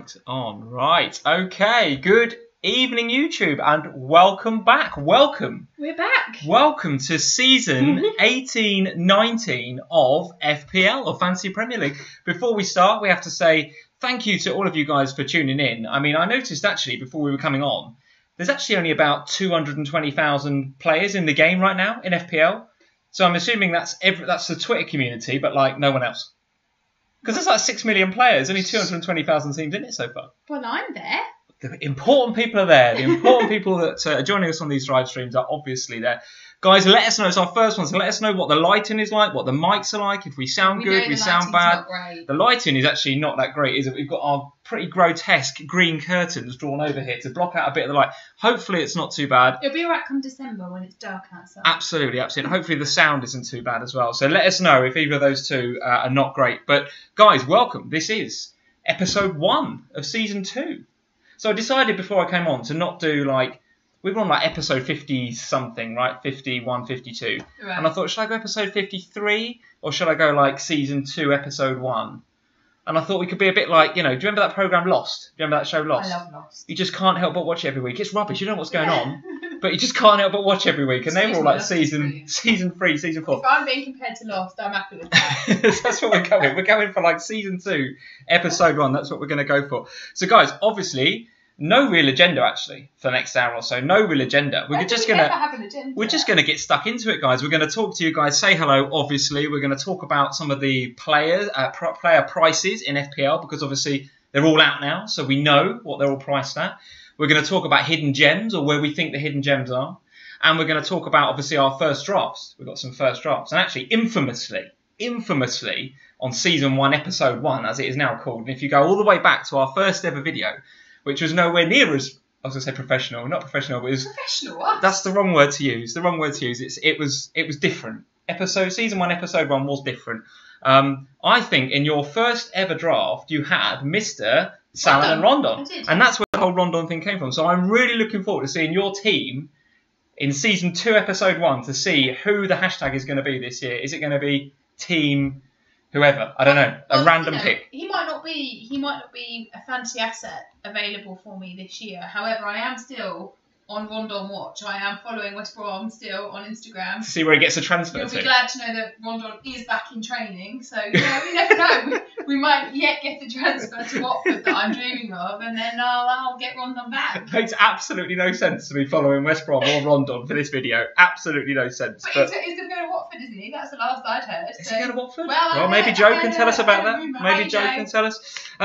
Mics on. Right. Okay. Good evening, YouTube, and welcome back. Welcome. We're back. Welcome to season 18-19 of FPL, or Fantasy Premier League. Before we start, we have to say thank you to all of you guys for tuning in. I mean, I noticed actually before we were coming on, there's actually only about 220,000 players in the game right now in FPL. So I'm assuming that's the Twitter community, but like no one else. Because there's like 6 million players, only 220,000 teams in it so far. Well, I'm there. The important people are there. The important people that are joining us on these live streams are obviously there. Guys, let us know. It's our first one, so let us know what the lighting is like, what the mics are like, if we sound good, we sound bad. The lighting is actually not that great, is it? We've got our pretty grotesque green curtains drawn over here to block out a bit of the light. Hopefully it's not too bad. It'll be alright come December when it's dark outside. Absolutely, absolutely. Hopefully the sound isn't too bad as well. So let us know if either of those two are not great. But guys, welcome. This is episode 1 of season 2. So I decided before I came on to not do like, we were on like episode 50 something, right? 51, 52. Right. And I thought, should I go episode 53 or should I go like season 2, episode 1? And I thought we could be a bit like, you know, do you remember that programme Lost? Do you remember that show Lost? I love Lost. You just can't help but watch it every week. It's rubbish. You don't know what's going on, but you just can't help but watch every week. And they were all like season 3, season 4. If I'm being compared to Lost, I'm happy with that. That's what we're going. We're going for like season 2, episode 1. That's what we're going to go for. So guys, obviously, no real agenda actually for the next hour or so. No real agenda. We're just gonna get stuck into it, guys. We're gonna talk to you guys. Say hello. Obviously, we're gonna talk about some of the player prices in FPL because obviously they're all out now, so we know what they're all priced at. We're gonna talk about hidden gems or where we think the hidden gems are, and we're gonna talk about obviously our first drafts. We've got some first drafts, and actually infamously on season 1, episode 1, as it is now called. And if you go all the way back to our first ever video, which was nowhere near as, I was going to say professional, not professional, but it was... Professional, what? That's the wrong word to use. The wrong word to use. It was different. Season 1, episode 1 was different. I think in your first ever draft, you had Mr. Salad and Rondon. And that's where the whole Rondon thing came from. So I'm really looking forward to seeing your team in season 2, episode 1 to see who the hashtag is going to be this year. Is it going to be team... whoever, I don't know, random pick. He might not be a fantasy asset available for me this year. However, I am still on Rondon watch. I am following West Brom still on Instagram. To see where he gets a transfer You'll be glad to know that Rondon is back in training. So, you know, we never know. We might yet get the transfer to Watford that I'm dreaming of, and then I'll get Rondon back. It makes absolutely no sense to be following West Brom or Rondon for this video. Absolutely no sense. But he's going to go to Watford, isn't he? That's the last I'd heard. Is he going to Watford? Well, maybe Joe can tell us about that. Maybe Joe can tell us.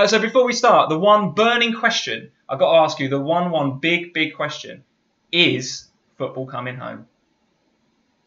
So before we start, the one burning question, I've got to ask you, the one big question. Is football coming home?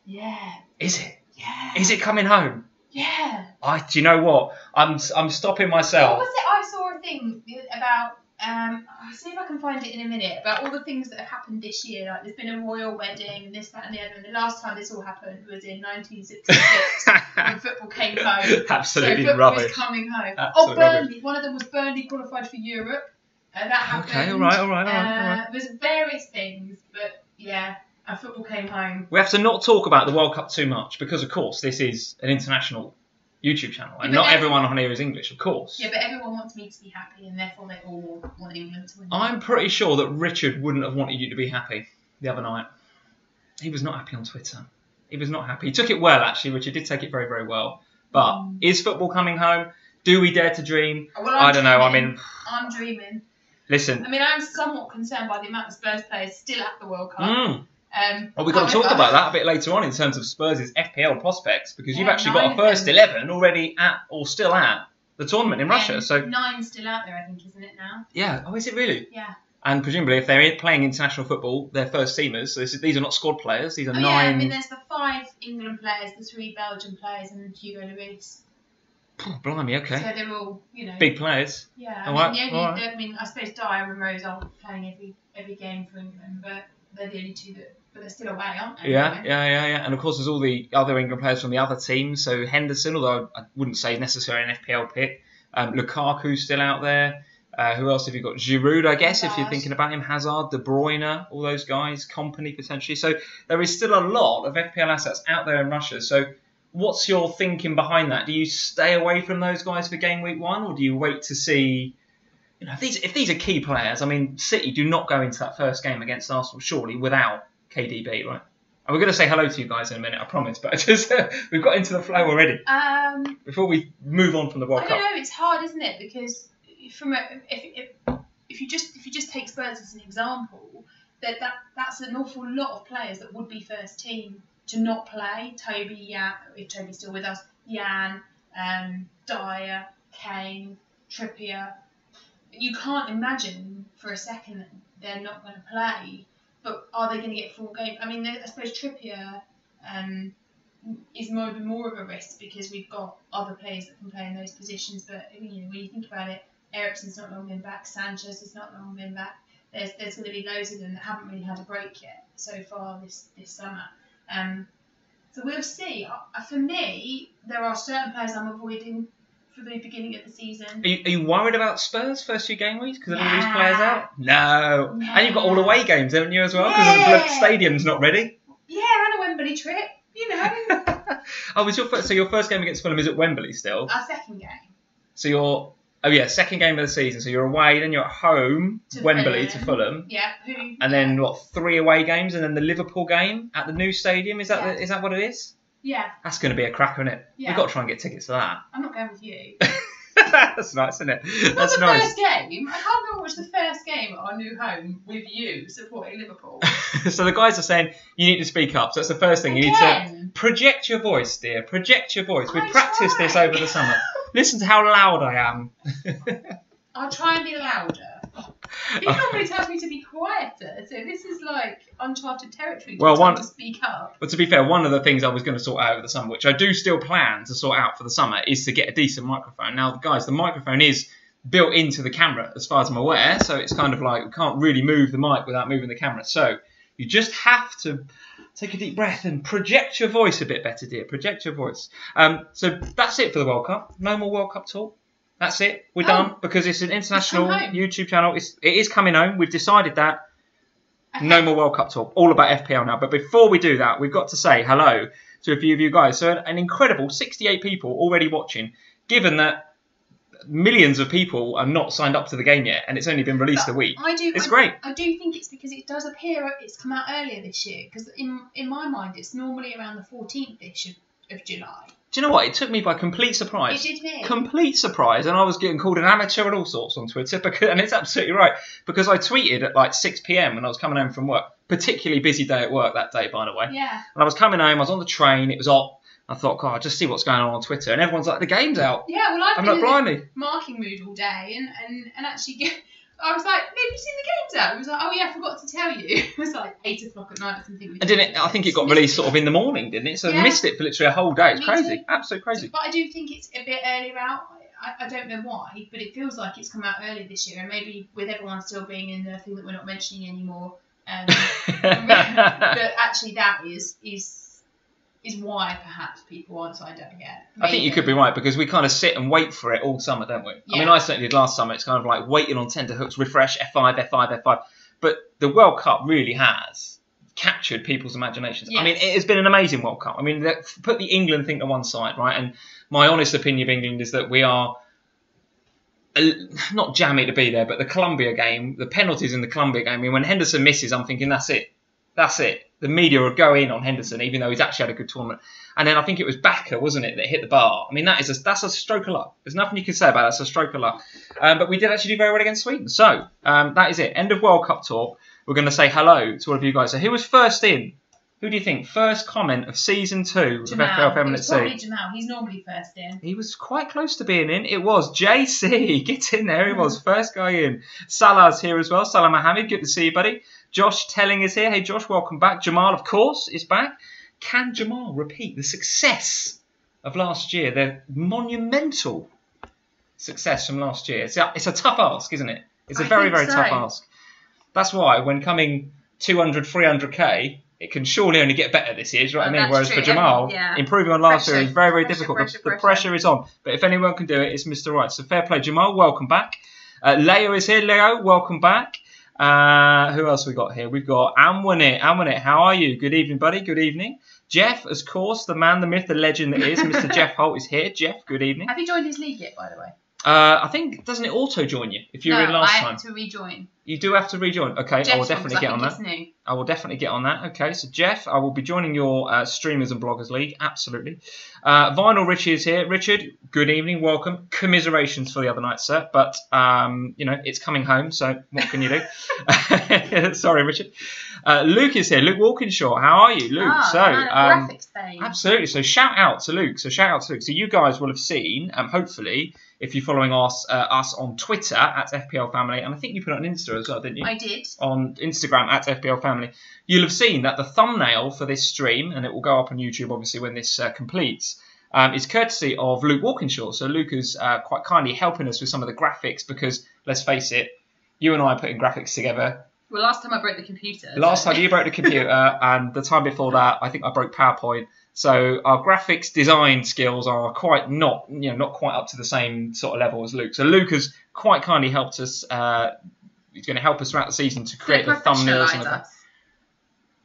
Yeah. Is it? Yeah. Is it coming home? Yeah. Do you know what? I'm stopping myself. What was it? I saw a thing about. I'll see if I can find it in a minute. About all the things that have happened this year. Like there's been a royal wedding and this, that, and the other. And the last time this all happened was in 1966 when football came home. Absolutely so rubbish. Was coming home. Absolutely Burnley. Rubbish. One of them was Burnley qualified for Europe. That happened. Okay, all right. There's various things, but yeah, and football came home. We have to not talk about the World Cup too much because, of course, this is an international YouTube channel, and not everyone on here is English, of course. Yeah, but everyone wants me to be happy, and therefore they all want England to win. I'm pretty sure that Richard wouldn't have wanted you to be happy the other night. He was not happy on Twitter. He was not happy. He took it well, actually. Richard did take it very, very well. But is football coming home? Do we dare to dream? Well, I don't know. I'm dreaming. Listen. I mean, I'm somewhat concerned by the amount of Spurs players still at the World Cup. Well, we've got to talk about that a bit later on in terms of Spurs' FPL prospects because you've actually got a first 11 already at or still at the tournament in Russia. So 9 still out there, I think, isn't it now? Yeah. Oh, is it really? Yeah. And presumably, if they're playing international football, they're first teamers. So these are not squad players. These are 9. Yeah, I mean, there's the 5 England players, the 3 Belgian players, and Hugo Lloris. Oh, blimey, okay. So they're all, you know, big players. Yeah, I mean, I suppose Dyer and Rose aren't playing every game for England, but they're the only 2 but they're still away, aren't they? Yeah. And of course, there's all the other England players from the other teams. So Henderson, although I wouldn't say necessarily an FPL pick. Lukaku's still out there. Who else have you got? Giroud, I guess, if you're thinking about him. Hazard, De Bruyne, all those guys. Company, potentially. So there is still a lot of FPL assets out there in Russia. So what's your thinking behind that? Do you stay away from those guys for game week 1, or do you wait to see You know, if these are key players, I mean, City do not go into that first game against Arsenal surely without KDB, right? And we're going to say hello to you guys in a minute, I promise. But we've got into the flow already. Before we move on from the World Cup. I don't know. It's hard, isn't it? Because if you just take Spurs as an example, that's an awful lot of players that would be first team to not play. Toby, if Toby's still with us, Jan, Dyer, Kane, Trippier. You can't imagine for a second that they're not going to play. But are they going to get full game? I mean, I suppose Trippier is more of a risk because we've got other players that can play in those positions. But you know, when you think about it, Eriksen's not long been back. Sanchez has not long been back. There's going to be loads of them that haven't really had a break yet so far this summer. So we'll see. For me, there are certain players I'm avoiding for the beginning of the season. Are you worried about Spurs first few game weeks because of all these players out? No. And you've got all away games, haven't you, as well? Because the stadium's not ready. Yeah, and a Wembley trip, you know. Your first game against Fulham is at Wembley still? Our second game. So second game of the season. So you're away, then you're at home, Wembley to Fulham. Yeah. And then 3 away games, and then the Liverpool game at the new stadium. Is that what it is? Yeah. That's going to be a cracker, isn't it? Yeah. We've got to try and get tickets to that. I'm not going with you. That's nice, isn't it? That's nice. First game. I can't remember which the first game at our new home with you supporting Liverpool. So the guys are saying you need to speak up. So that's the first thing. You need to project your voice, dear. Project your voice. We practiced this over the summer. Listen to how loud I am. I'll try and be louder. He normally tells me to be quieter, so this is like uncharted territory to speak up. Well, to be fair, one of the things I was going to sort out over the summer, which I do still plan to sort out for the summer, is to get a decent microphone. Now, guys, the microphone is built into the camera, as far as I'm aware, so it's kind of like we can't really move the mic without moving the camera. So you just have to take a deep breath and project your voice a bit better, dear. Project your voice. So that's it for the World Cup. No more World Cup talk. That's it. We're done because it's an international YouTube channel. It is coming home. We've decided that. Okay. No more World Cup talk. All about FPL now. But before we do that, we've got to say hello to a few of you guys. So an incredible 68 people already watching, given that millions of people are not signed up to the game yet and it's only been released a week. It's great. I do think it's because it does appear it's come out earlier this year. Because in my mind, it's normally around the 14th-ish of July. Do you know what? It took me by complete surprise. It did me. Complete surprise. And I was getting called an amateur and all sorts on Twitter. And it's absolutely right. Because I tweeted at like 6 p.m. when I was coming home from work. Particularly busy day at work that day, by the way. Yeah. And I was coming home. I was on the train. It was hot. I thought, God, I'll just see what's going on Twitter. And everyone's like, the game's out. Yeah, well, I'm like, blimey. Marking mood all day. And actually... I was like, have you seen the games out? He was like, oh yeah, I forgot to tell you. It was like 8 o'clock at night or something. I think it got released sort of in the morning, didn't it? So I missed it for literally a whole day. It's crazy. Too. Absolutely crazy. But I do think it's a bit earlier out. I don't know why, but it feels like it's come out early this year. And maybe with everyone still being in the thing that we're not mentioning anymore. But actually that is why perhaps people aren't signed up yet. Maybe. I think you could be right because we kind of sit and wait for it all summer, don't we? Yeah. I mean, I certainly did last summer. It's kind of like waiting on tenterhooks, refresh, F5, F5, F5. But the World Cup really has captured people's imaginations. Yes. I mean, it has been an amazing World Cup. I mean, put the England thing to one side, right? And my honest opinion of England is that we are not jammy to be there, but the Colombia game, the penalties in the Colombia game, I mean, when Henderson misses, I'm thinking, that's it. That's it. The media will go in on Henderson, even though he's actually had a good tournament. And then I think it was Bakker, wasn't it, that hit the bar. I mean, that's a stroke of luck. There's nothing you can say about it. That's a stroke of luck. But we did actually do very well against Sweden. So that is it. End of World Cup talk. We're going to say hello to all of you guys. So who was first in? Who do you think? First comment of Season 2 of FPLFamily. It's probably Jamal. He's normally first in. He was quite close to being in. It was JC. Get in there. He was first guy in. Salah's here as well. Salah Mohammed. Good to see you, buddy. Josh Telling is here. Hey, Josh, welcome back. Jamal, of course, is back. Can Jamal repeat the success of last year? The monumental success from last year. It's a tough ask, isn't it? It's a very, very tough ask. That's why when coming 200, 300k, it can surely only get better this year. Do you know what I mean? Whereas for Jamal, improving on last year is very, very difficult. The pressure is on. But if anyone can do it, it's Mr. Right. So fair play, Jamal. Welcome back. Leo is here. Leo, welcome back. Who else we got here? We've got Amwanit. Amwanit, how are you? Good evening, buddy. Good evening. Jeff, of course, the man, the myth, the legend that is. Mr. Jeff Holt is here. Jeff, good evening. Have you joined his league yet, by the way? I think, doesn't it auto join you if you were in last time? No, I have to rejoin. You do have to rejoin. Okay, I will definitely get on that. New. I will definitely get on that. Okay, so Jeff, I will be joining your Streamers and Bloggers League. Absolutely. Vinyl Richie is here. Richard, good evening. Welcome. Commiserations for the other night, sir. But, it's coming home, so what can you do? Sorry, Richard. Luke is here. Luke Walkinshaw. How are you, Luke? Graphics thing. Absolutely. So shout out to Luke. So you guys will have seen, hopefully, if you're following us on Twitter at FPLFamily, and I think you put it on Insta as well, didn't you? I did. On Instagram at FPLFamily. You'll have seen that the thumbnail for this stream, and it will go up on YouTube obviously when this completes, is courtesy of Luke Walkinshaw. So Luke is quite kindly helping us with some of the graphics because, let's face it, you and I are putting graphics together. Well, last time I broke the computer. Last time you broke the computer, and the time before that, I think I broke PowerPoint. So our graphics design skills are quite not quite up to the same sort of level as Luke. So Luke has quite kindly helped us. He's going to help us throughout the season to create the thumbnails and the.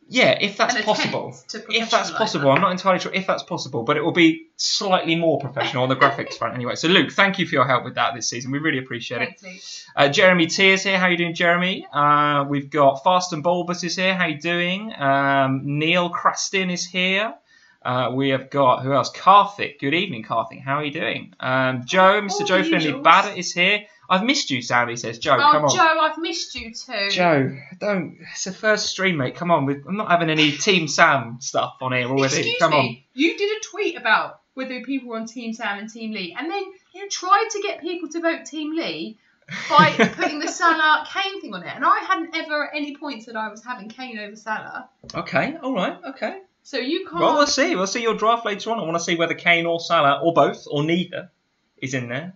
Yeah, if that's possible. If that's possible, I'm not entirely sure if that's possible, but it will be slightly more professional on the graphics front anyway. So Luke, thank you for your help with that this season. We really appreciate it. Jeremy T is here. How you doing, Jeremy? We've got Fast and Bulbous is here. How you doing? Neil Crastin is here. We have got, who else? Karthik. Good evening, Karthik. How are you doing? Joe, Mr. Joe Finley Badder is here. I've missed you, Sandy says. Joe, come on. Joe, I've missed you too. Joe, don't. It's the first stream, mate. Come on. I'm not having any Team Sam stuff on here already. Excuse me. You did a tweet about whether people were on Team Sam and Team Lee, and then you tried to get people to vote Team Lee by putting the Salah Kane thing on it, and I hadn't ever at any point said I was having Kane over Salah. Okay, all right, okay. So you can't. Well, we'll see. We'll see your draft later on. I want to see whether Kane or Salah, or both, or neither, is in there.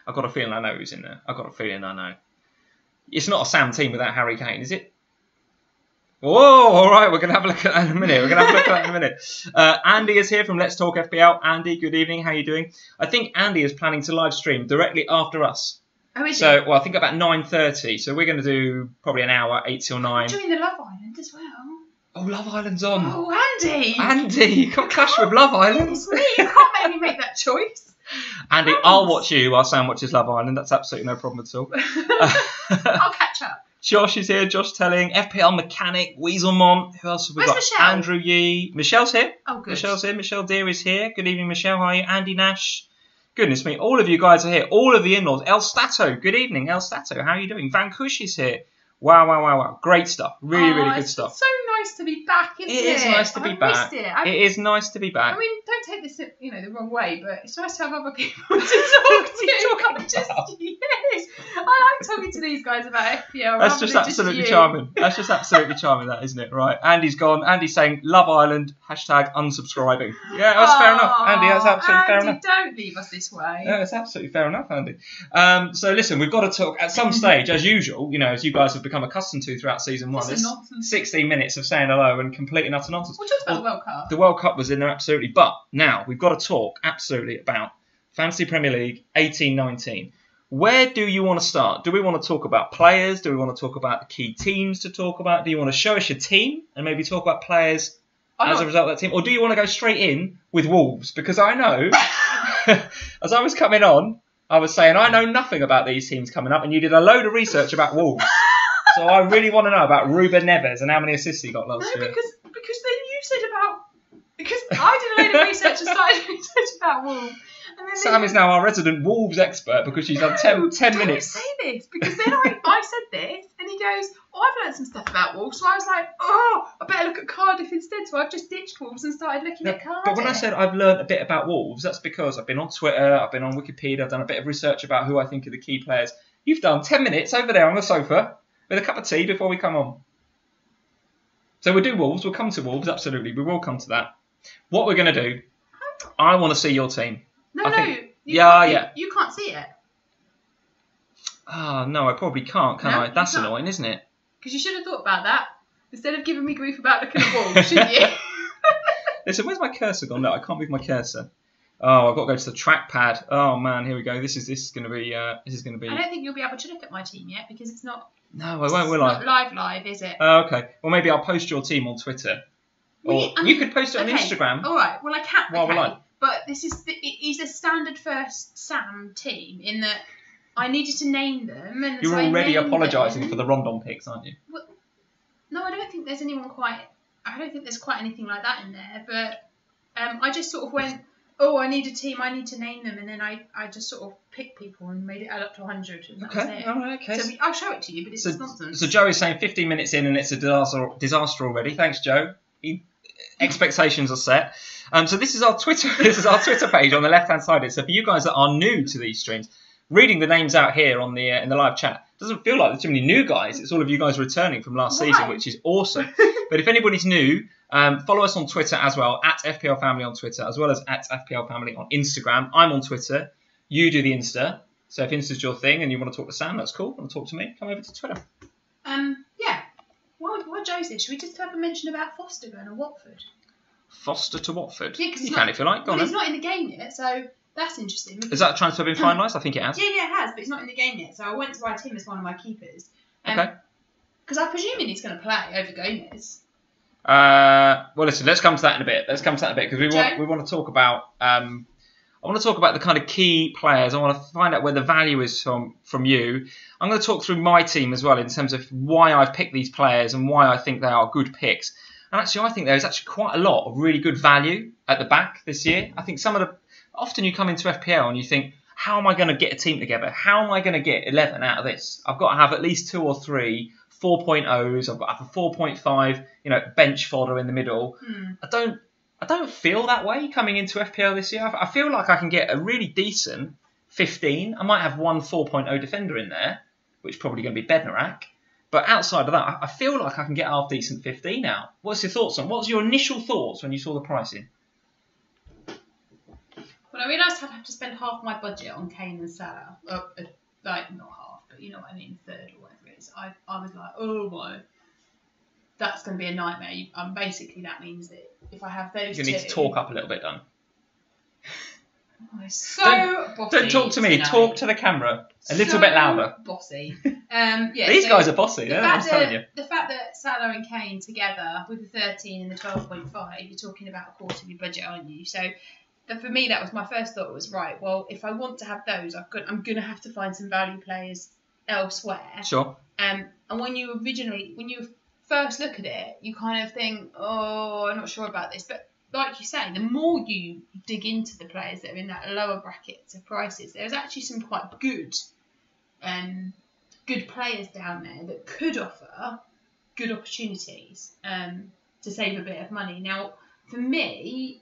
I've got a feeling I know who's in there. I've got a feeling I know. It's not a Sam team without Harry Kane, is it? Whoa, all right. We're going to have a look at that in a minute. Andy is here from Let's Talk FPL. Andy, good evening. How are you doing? I think Andy is planning to live stream directly after us. Oh, is so, well, I think about 9:30. So we're going to do probably an hour, 8 till 9. Join the Love Island as well. Oh, Love Island's on. Oh, Andy. Andy, you can't clash with Love Island. It's me. You can't make me make that choice. Andy, I'll watch you while Sam watches Love Island. That's absolutely no problem at all. I'll catch up. Josh is here. Josh Telling. FPL Mechanic. Weaselmont. Who else have we got? Michelle? Andrew Yee. Michelle's here. Oh, good. Michelle's here. Michelle Deere is here. Good evening, Michelle. How are you? Andy Nash. Goodness me. All of you guys are here. All of the in-laws. El Stato. Good evening, El Stato. How are you doing? Van Kush is here. Wow. Great stuff. Really good stuff. It's so nice to be back, isn't it? It is nice to be back. It is nice to be back. I mean, don't take this, the wrong way, but it's nice to have other people to talk to. Yes. I like talking to these guys about FPL. That's just absolutely charming. That's just absolutely charming, that, isn't it? Right. Andy's gone. Andy's saying Love Island, #unsubscribing. Yeah, that's fair enough. Andy, that's absolutely fair enough. Don't leave us this way. Yeah, that's absolutely fair enough, Andy. So listen, we've got to talk at some stage, as usual, as you guys have become accustomed to throughout season 1. It's 16 minutes of saying hello and complete and utter nonsense. We'll talk about the World Cup. The World Cup was in there, absolutely. But now we've got to talk absolutely about Fantasy Premier League 18-19. Where do you want to start? Do we want to talk about players? Do we want to talk about the key teams to talk about? Do you want to show us your team and maybe talk about players as a result of that team? Or do you want to go straight in with Wolves? Because I know, as I was coming on, I was saying I know nothing about these teams coming up, and you did a load of research about Wolves. So I really want to know about Ruben Neves and how many assists he got last year. Because then you said about... Because I did a load of research and started research about Wolves. And then Sam is now our resident Wolves expert because she's done 10 minutes. Don't say this, because then I said this, and he goes, I've learned some stuff about Wolves. So I was like, I better look at Cardiff instead. So I've just ditched Wolves and started looking at Cardiff. But when I said I've learned a bit about Wolves, that's because I've been on Twitter, I've been on Wikipedia, I've done a bit of research about who I think are the key players. You've done 10 minutes over there on the sofa with a cup of tea before we come on. So we'll do Wolves. We'll come to Wolves, absolutely. We will come to that. What we're going to do, I want to see your team. You can't see it. No, I probably can't, can I? That's annoying, isn't it? Because you should have thought about that. Instead of giving me grief about looking at Wolves, shouldn't you? Listen, where's my cursor gone? No, I can't move my cursor. Oh, I've got to go to the trackpad. Oh man, here we go. This is going to be. I don't think you'll be able to look at my team yet because it's not. No, I won't. Will I? It's not live, is it? Oh, okay. Well, maybe I'll post your team on Twitter. Or you could post it on Instagram. All right. Well, I can't. While we're live. But he's a standard first Sam team in that I needed to name them. And You're so already apologising for the Rondon picks, aren't you? Well, no, I don't think there's anyone quite. I don't think there's quite anything like that in there. But I just sort of went, oh, I need a team, I need to name them, and then I just sort of picked people and made it add up to 100. And that was it. All right, okay. So I'll show it to you, but it's just nonsense. So Joe is saying 15 minutes in and it's a disaster already. Thanks, Joe. Expectations are set. So this is our Twitter. This is our Twitter page on the left-hand side. So for you guys that are new to these streams, reading the names out here on the in the live chat doesn't feel like there's too many new guys. It's all of you guys returning from last season, which is awesome. But if anybody's new, follow us on Twitter as well, at FPLFamily on Twitter, as well as at FPLFamily on Instagram. I'm on Twitter. You do the Insta. So if Insta's your thing and you want to talk to Sam, that's cool. Want to talk to me? Come over to Twitter. Yeah. What Joe said, should we just have a mention about Foster going to Watford? Foster to Watford? Yeah, because you can if you like. Go on he's not in the game yet, so that's interesting. Has that transfer been finalised? I think it has. Yeah, it has, but he's not in the game yet. So I went to write him as one of my keepers. Okay. Because I'm presuming he's going to play over Gomez. Well, listen, let's come to that in a bit. Because we want to talk about. I want to talk about the kind of key players. I want to find out where the value is from you. I'm going to talk through my team as well in terms of why I've picked these players and why I think they are good picks. And actually, I think there is actually quite a lot of really good value at the back this year. I think often you come into FPL and you think, how am I going to get a team together? How am I going to get 11 out of this? I've got to have at least 2 or 3 4.0s. I've got to have a 4.5, bench fodder in the middle. I don't feel that way coming into FPL this year. I feel like I can get a really decent 15. I might have one 4.0 defender in there, which is probably going to be Bednarak. But outside of that, I feel like I can get a half-decent 15 out. What's your thoughts on? What was your initial thoughts when you saw the pricing? When I realised I'd have to spend half my budget on Kane and Salah, not half, but you know what I mean, third or whatever it is, I was like, oh my, that's going to be a nightmare. Basically, that means that if I have those you need to talk up a little bit, Dan. Bossy. Don't talk to me. Tonight. Talk to the camera a little bit louder. Bossy. These guys are bossy. I'm telling you. The fact that Salah and Kane together with the 13 and the 12.5, you're talking about a quarter of your budget, aren't you? So for me, that was my first thought. Was right. Well, if I want to have those, I'm going to have to find some value players elsewhere. Sure. And when you first look at it, you kind of think, oh, I'm not sure about this, but like you say, the more you dig into the players that are in that lower brackets of prices, there's actually some quite good players down there that could offer good opportunities to save a bit of money. Now, for me,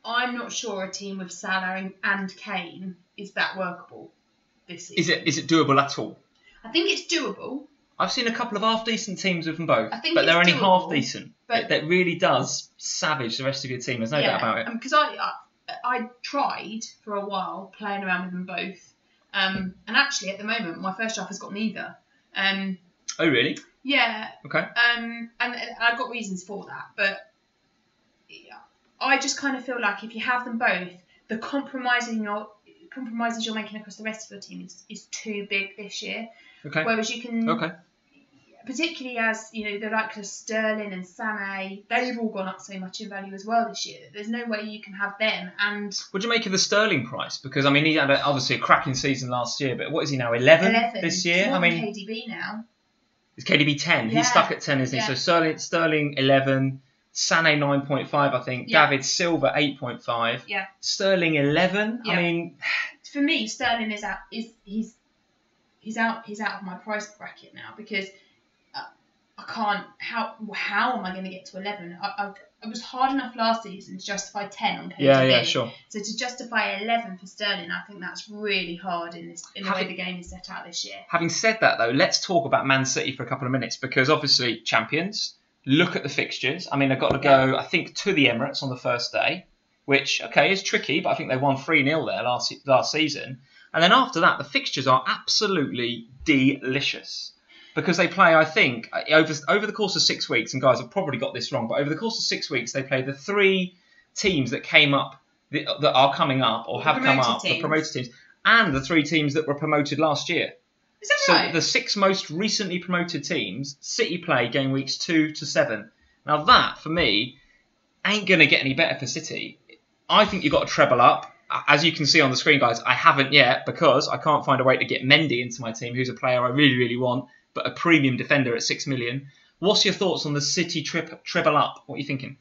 I'm not sure a team with Salah and Kane is that workable this season. Is it doable at all? I think it's doable. I've seen a couple of half-decent teams with them both, but they're only doable, half-decent. That really does savage the rest of your team. There's no doubt about it. Because I tried for a while playing around with them both. And actually, at the moment, my first draft has got neither. Oh, really? Yeah. Okay. And I've got reasons for that. But yeah, I just kind of feel like if you have them both, the compromises you're making across the rest of your team is too big this year. Okay. Whereas you can, particularly as the likes of Sterling and Sané, they've all gone up so much in value as well this year. There's no way you can have them. And what do you make of the Sterling price? Because I mean, he had obviously a cracking season last year, but what is he now? 11 this year. More than KDB now. It's KDB 10. He's stuck at 10, isn't he? So Sterling 11. Sané 9.5, I think. Yeah. David Silva 8.5. Yeah. Sterling 11. Yeah. I mean, for me, Sterling is out. He's out of my price bracket now because I can't. How am I going to get to 11? It was hard enough last season to justify 10 on KDB. Yeah, sure. So to justify 11 for Sterling, I think that's really hard in the way the game is set out this year. Having said that, though, let's talk about Man City for a couple of minutes because obviously champions. Look at the fixtures. I mean, they've got to go, I think, to the Emirates on the first day, which, is tricky, but I think they won 3-0 there last season. And then after that, the fixtures are absolutely delicious because they play, I think, over the course of 6 weeks, and guys, I've probably got this wrong, but over the course of 6 weeks, they play the 3 teams that came up, that are coming up or have come up, the promoted teams, and the 3 teams that were promoted last year. Is that right? So the 6 most recently promoted teams, City play game weeks 2 to 7. Now that, for me, ain't going to get any better for City. I think you've got to treble up. As you can see on the screen, guys, I haven't yet because I can't find a way to get Mendy into my team, who's a player I really, really want, but a premium defender at 6 million. What's your thoughts on the City treble up? What are you thinking?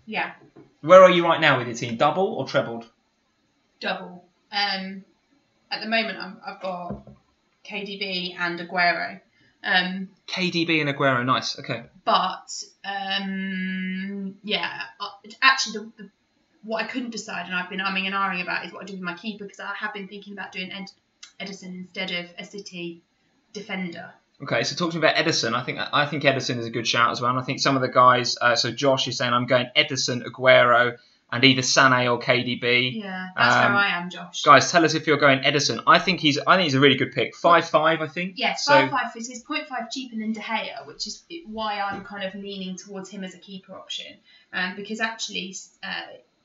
Yeah. Where are you right now with your team? Double or trebled? Double. At the moment, I've got KDB and Aguero. KDB and Aguero, nice. Okay. But actually, what I couldn't decide, and I've been umming and ahhing about, is what I do with my keeper, because I have been thinking about doing Edison instead of a City defender. Okay, so talk to me about Edison. I think Edison is a good shout as well. And I think some of the guys. So Josh is saying I'm going Edison, Aguero, and either Sané or KDB. Yeah, that's where I am, Josh. Guys, tell us if you're going Edison. I think he's a really good pick. 5.5, I think. Yes, 5.5 is his 0.5 cheaper than De Gea, which is why I'm kind of leaning towards him as a keeper option. Because actually,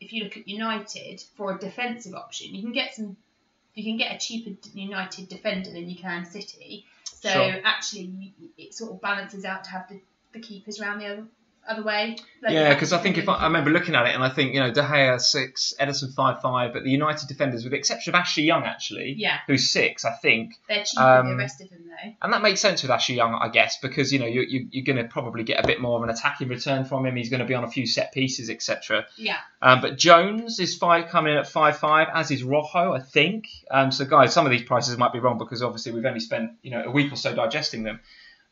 if you look at United for a defensive option, you can get a cheaper United defender than you can City. So actually, it sort of balances out to have the keepers around the other way. Because I think I remember looking at it and I think, De Gea 6, Edison 5.5, but the United defenders, with the exception of Ashley Young actually, who's 6, I think. They're cheaper than the rest of them though. And that makes sense with Ashley Young, I guess, because you're going to probably get a bit more of an attacking return from him. He's going to be on a few set pieces, etc. Yeah. But Jones is coming in at 5.5, as is Rojo, I think. So guys, some of these prices might be wrong because obviously we've only spent a week or so digesting them.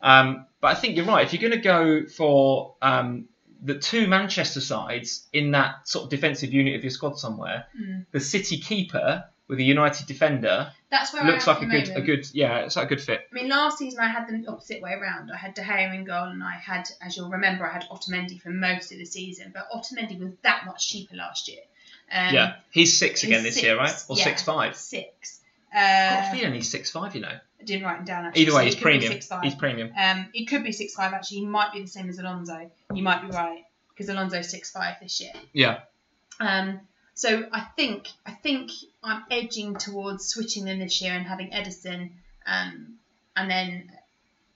But I think you're right. If you're going to go for the two Manchester sides in that sort of defensive unit of your squad somewhere, the City keeper with a United defender looks like a good fit. I mean, last season I had them the opposite way around. I had De Gea in goal, and I had, as you'll remember, I had Otamendi for most of the season. But Otamendi was that much cheaper last year. He's 6 again this year, right? Or 6.5? 6. I've got a feeling he's 6.5. I didn't write him down actually. Either way, he's premium. He's premium. It could be 6.5 actually. He might be the same as Alonso. You might be right because Alonso's 6.5 this year. Yeah. So I think I'm edging towards switching them this year and having Edison, and then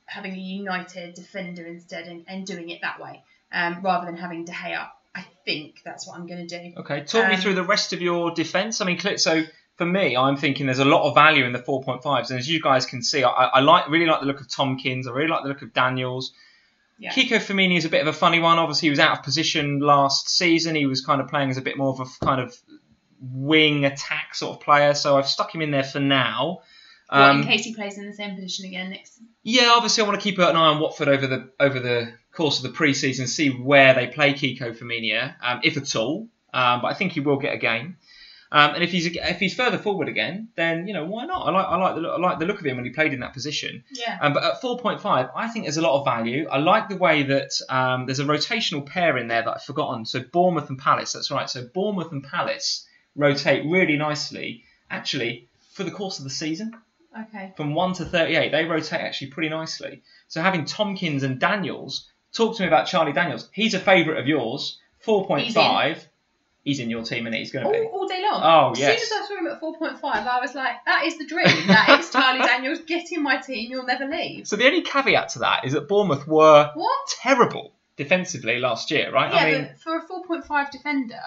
having a United defender instead and doing it that way, rather than having De Gea. I think that's what I'm going to do. Okay. Talk me through the rest of your defence. I mean, so. For me, I'm thinking there's a lot of value in the 4.5s, and as you guys can see, I really like the look of Tompkins. I really like the look of Daniels. Yeah. Kiko Firmini is a bit of a funny one. Obviously, he was out of position last season. He was kind of playing as a bit more of a kind of wing attack sort of player, so I've stuck him in there for now. In case he plays in the same position again next season? Yeah, obviously, I want to keep an eye on Watford over the course of the pre-season, see where they play Kiko Firmini, if at all. But I think he will get a game. And if he's further forward again, then why not? I like the look of him when he played in that position. Yeah. But at 4.5, I think there's a lot of value. I like the way that there's a rotational pair in there that I've forgotten. So Bournemouth and Palace. That's right. So Bournemouth and Palace rotate really nicely, actually, for the course of the season. Okay. From 1 to 38, they rotate actually pretty nicely. So having Tompkins and Daniels. Talk to me about Charlie Daniels. He's a favourite of yours. 4.5. He's in your team, and he's going to be all day long. Oh yes. As soon as I saw him at 4.5, I was like, "That is the dream. That is Charlie Daniels. Get in my team. You'll never leave." So the only caveat to that is that Bournemouth were terrible defensively last year, right? Yeah, but for a 4.5 defender,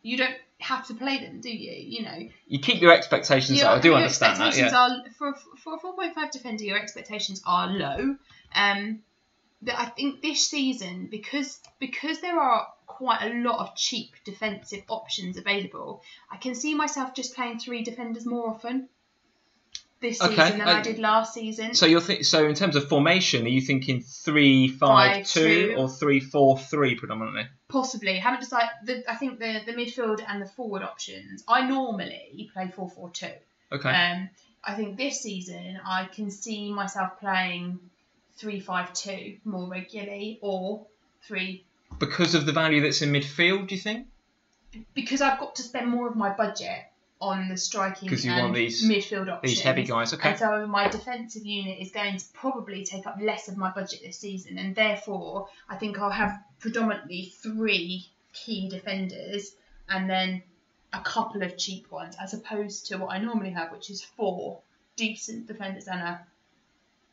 you don't have to play them, do you? You keep your expectations low. I do understand that. Yeah. For a 4.5 defender, your expectations are low. But I think this season, because there are quite a lot of cheap defensive options available, I can see myself just playing 3 defenders more often this season than I did last season. So so in terms of formation, are you thinking 3-5-2 or 3-4-3 predominantly? Possibly. I haven't decided. I think the midfield and the forward options. I normally play 4-4-2. Okay. I think this season I can see myself playing 3-5-2 more regularly, or 3. Because of the value that's in midfield, do you think? Because I've got to spend more of my budget on the striking and want these midfield options. These heavy guys, okay. And so my defensive unit is going to probably take up less of my budget this season, and therefore I think I'll have predominantly 3 key defenders and then a couple of cheap ones, as opposed to what I normally have, which is 4 decent defenders and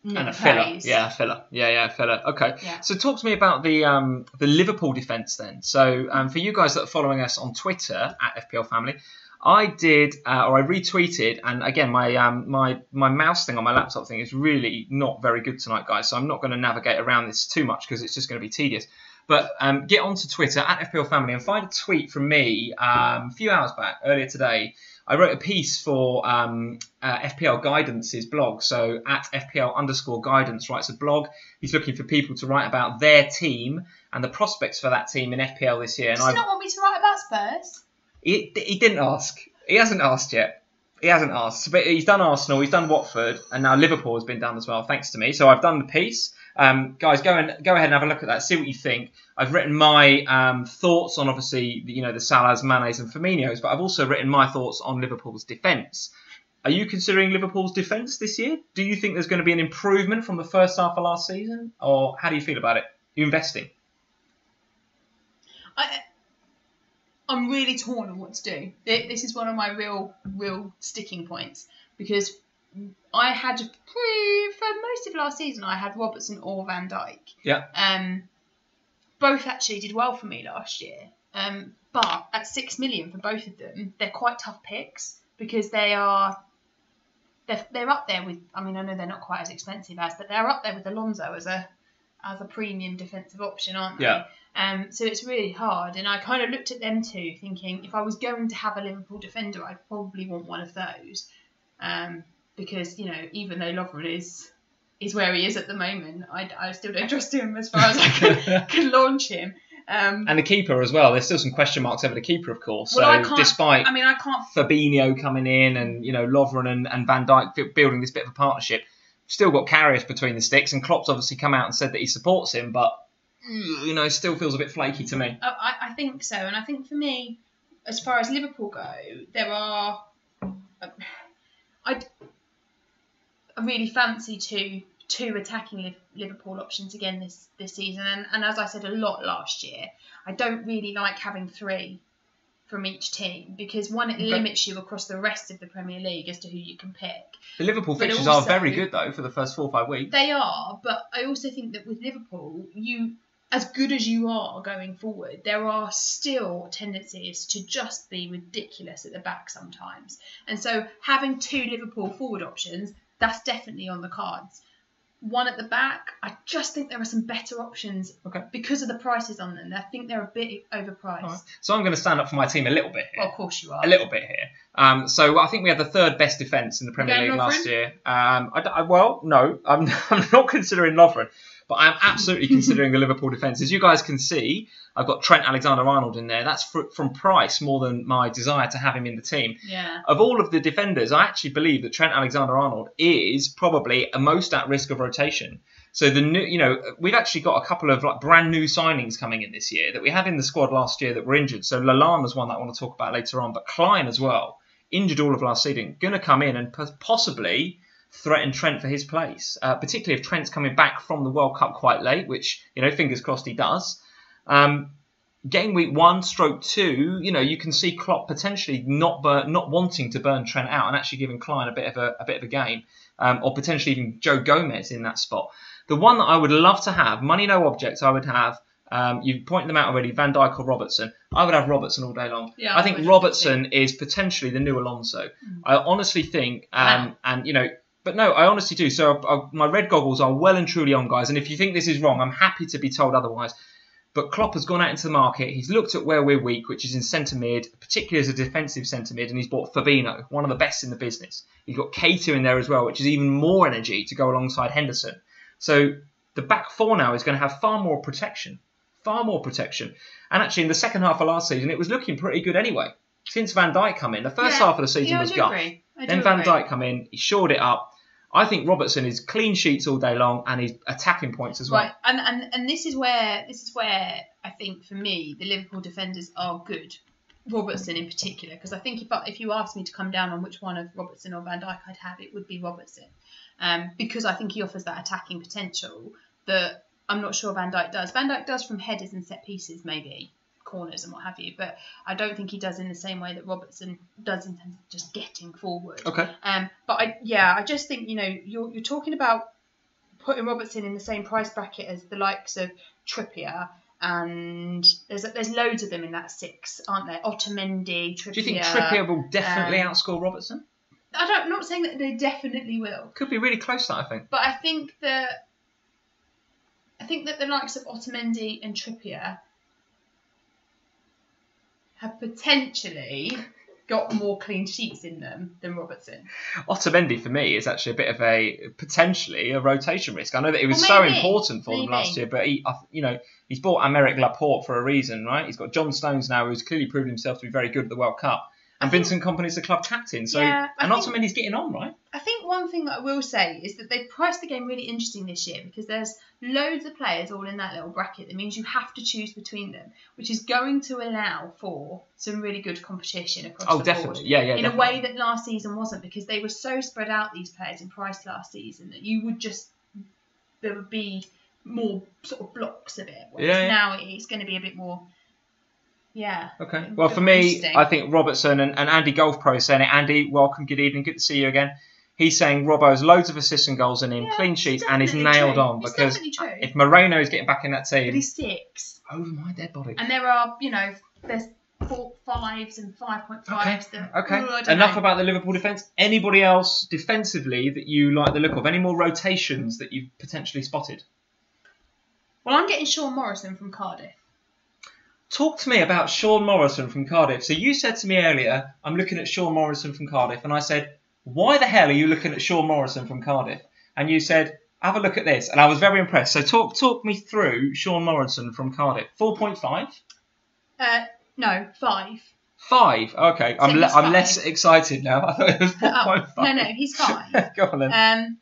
never a filler. plays. Yeah, a filler. Yeah, a filler. Okay. Yeah. So talk to me about the Liverpool defence then. So for you guys that are following us on Twitter at FPLFamily, I did, or I retweeted, and again, my mouse thing on my laptop thing is really not very good tonight, guys. So I'm not going to navigate around this too much because it's just going to be tedious. But get onto Twitter at FPLFamily and find a tweet from me a few hours back, earlier today. I wrote a piece for FPL Guidance's blog. So at FPL_Guidance writes a blog. He's looking for people to write about their team and the prospects for that team in FPL this year. Does he not want me to write about Spurs? He didn't ask. He hasn't asked yet. He hasn't asked. But he's done Arsenal, he's done Watford, and now Liverpool has been done as well, thanks to me. So I've done the piece. Guys, go ahead and have a look at that. See what you think. I've written my thoughts on, obviously, the Salahs, Manes and Firminos, but I've also written my thoughts on Liverpool's defence. Are you considering Liverpool's defence this year? Do you think there's going to be an improvement from the first half of last season? Or how do you feel about it? Are you investing? I'm really torn on what to do. This is one of my real sticking points, because I had, for most of last season, I had Robertson or Van Dijk. Yeah. Both actually did well for me last year. But at 6 million for both of them, they're quite tough picks, because they're up there with, I mean, I know they're not quite as expensive as, but they're up there with Alonso as a premium defensive option, aren't they? Yeah. So it's really hard, and I kind of looked at them too, thinking if I was going to have a Liverpool defender, I'd probably want one of those, because even though Lovren is where he is at the moment, I still don't trust him as far as I can launch him. And the keeper as well. There's still some question marks over the keeper, of course. Well, so despite I can't. Fabinho coming in and Lovren and Van Dijk building this bit of a partnership, still got Karius between the sticks, and Klopp's obviously come out and said that he supports him, but still feels a bit flaky to me. I think so, and I think for me, as far as Liverpool go, there are. I really fancy two attacking Liverpool options again this season, and as I said a lot last year, I don't really like having three from each team, because one, it limits you across the rest of the Premier League as to who you can pick. The Liverpool fixtures are very good though for the first 4 or 5 weeks. They are, but I also think that with Liverpool, as good as you are going forward, there are still tendencies to just be ridiculous at the back sometimes. And so having two Liverpool forward options, that's definitely on the cards. One at the back, I just think there are some better options because of the prices on them. I think they're a bit overpriced. Right. So I'm going to stand up for my team a little bit here. Well, of course you are. A little bit here. So I think we had the third best defence in the Premier League last year. No, I'm not considering Lovren. But I'm absolutely considering the Liverpool defence. As you guys can see, I've got Trent Alexander-Arnold in there. That's from price more than my desire to have him in the team. Yeah. Of all of the defenders, I actually believe that Trent Alexander-Arnold is probably most at risk of rotation. So we've actually got a couple of brand new signings coming in this year that we had in the squad last year that were injured. So Lallana's one that I want to talk about later on, but Klein as well, injured all of last season, going to come in and possibly threaten Trent for his place, particularly if Trent's coming back from the World Cup quite late, which, fingers crossed he does. Game week 1/2, you can see Klopp potentially not wanting to burn Trent out and actually giving Klein a bit of a game, or potentially even Joe Gomez in that spot. The one that I would love to have, money no objects, I would have. You've pointed them out already, Van Dijk or Robertson. I would have Robertson all day long. Yeah, I think Robertson is potentially the new Alonso. I honestly think, But no, I honestly do. So my red goggles are well and truly on, guys. And if you think this is wrong, I'm happy to be told otherwise. But Klopp has gone out into the market. He's looked at where we're weak, which is in centre mid, particularly as a defensive centre mid, and he's bought Fabinho, one of the best in the business. He's got Keita in there as well, which is even more energy to go alongside Henderson. So the back four now is going to have far more protection. And actually, in the second half of last season, it was looking pretty good anyway. Since Van Dijk come in, the first half of the season was guff. Then Van Dijk come in, he shored it up. I think Robertson is clean sheets all day long, and he's attacking points as well. Right, and this is where I think for me the Liverpool defenders are good. Robertson in particular, because I think if you asked me to come down on which one of Robertson or Van Dijk I'd have, it would be Robertson, because I think he offers that attacking potential that I'm not sure Van Dijk does. Van Dijk does from headers and set pieces, maybe corners and what have you, but I don't think he does in the same way that Robertson does in terms of just getting forward. Okay. But I just think you're talking about putting Robertson in the same price bracket as the likes of Trippier, and there's loads of them in that 6, aren't there? Otamendi, Trippier. Do you think Trippier will definitely outscore Robertson? I'm not saying that they definitely will. Could be really close to that, I think. But I think that the likes of Otamendi and Trippier have potentially got more clean sheets in them than Robertson. Otamendi, for me, is actually a bit of potentially a rotation risk. I know that it was so important for them last year, but he's bought Aymeric Laporte for a reason, right? He's got John Stones now, who's clearly proven himself to be very good at the World Cup. And Vincent Kompany's the club captain. So, Otamendi's getting on, right? I think one thing that I will say is that they've priced the game really interesting this year, because there's loads of players all in that little bracket. That means you have to choose between them, which is going to allow for some really good competition across the board. Definitely. Yeah, in a way that last season wasn't, because they were so spread out, these players, in price last season, that there would be more sort of blocks of it. Whereas now it's going to be a bit more... Yeah. Okay. Well, for me, I think Robertson and Andy Golf Pro is saying it. Andy, welcome, good evening, good to see you again. He's saying Robbo has loads of assists and goals in him, clean sheets, and he's nailed on. Because if Moreno is getting back in that team... But he's 6. Over my dead body. And there are, there's 4.5s and 5.5s. Okay. Enough about the Liverpool defence. Anybody else defensively that you like the look of? Any more rotations that you've potentially spotted? Well, I'm getting Sean Morrison from Cardiff. Talk to me about Sean Morrison from Cardiff. So you said to me earlier, I'm looking at Sean Morrison from Cardiff. And I said, why the hell are you looking at Sean Morrison from Cardiff? And you said, have a look at this. And I was very impressed. So talk me through Sean Morrison from Cardiff. 4.5? No, 5. 5? Okay. So I'm less excited now. I thought it was 4.5. No, he's 5. Go on then.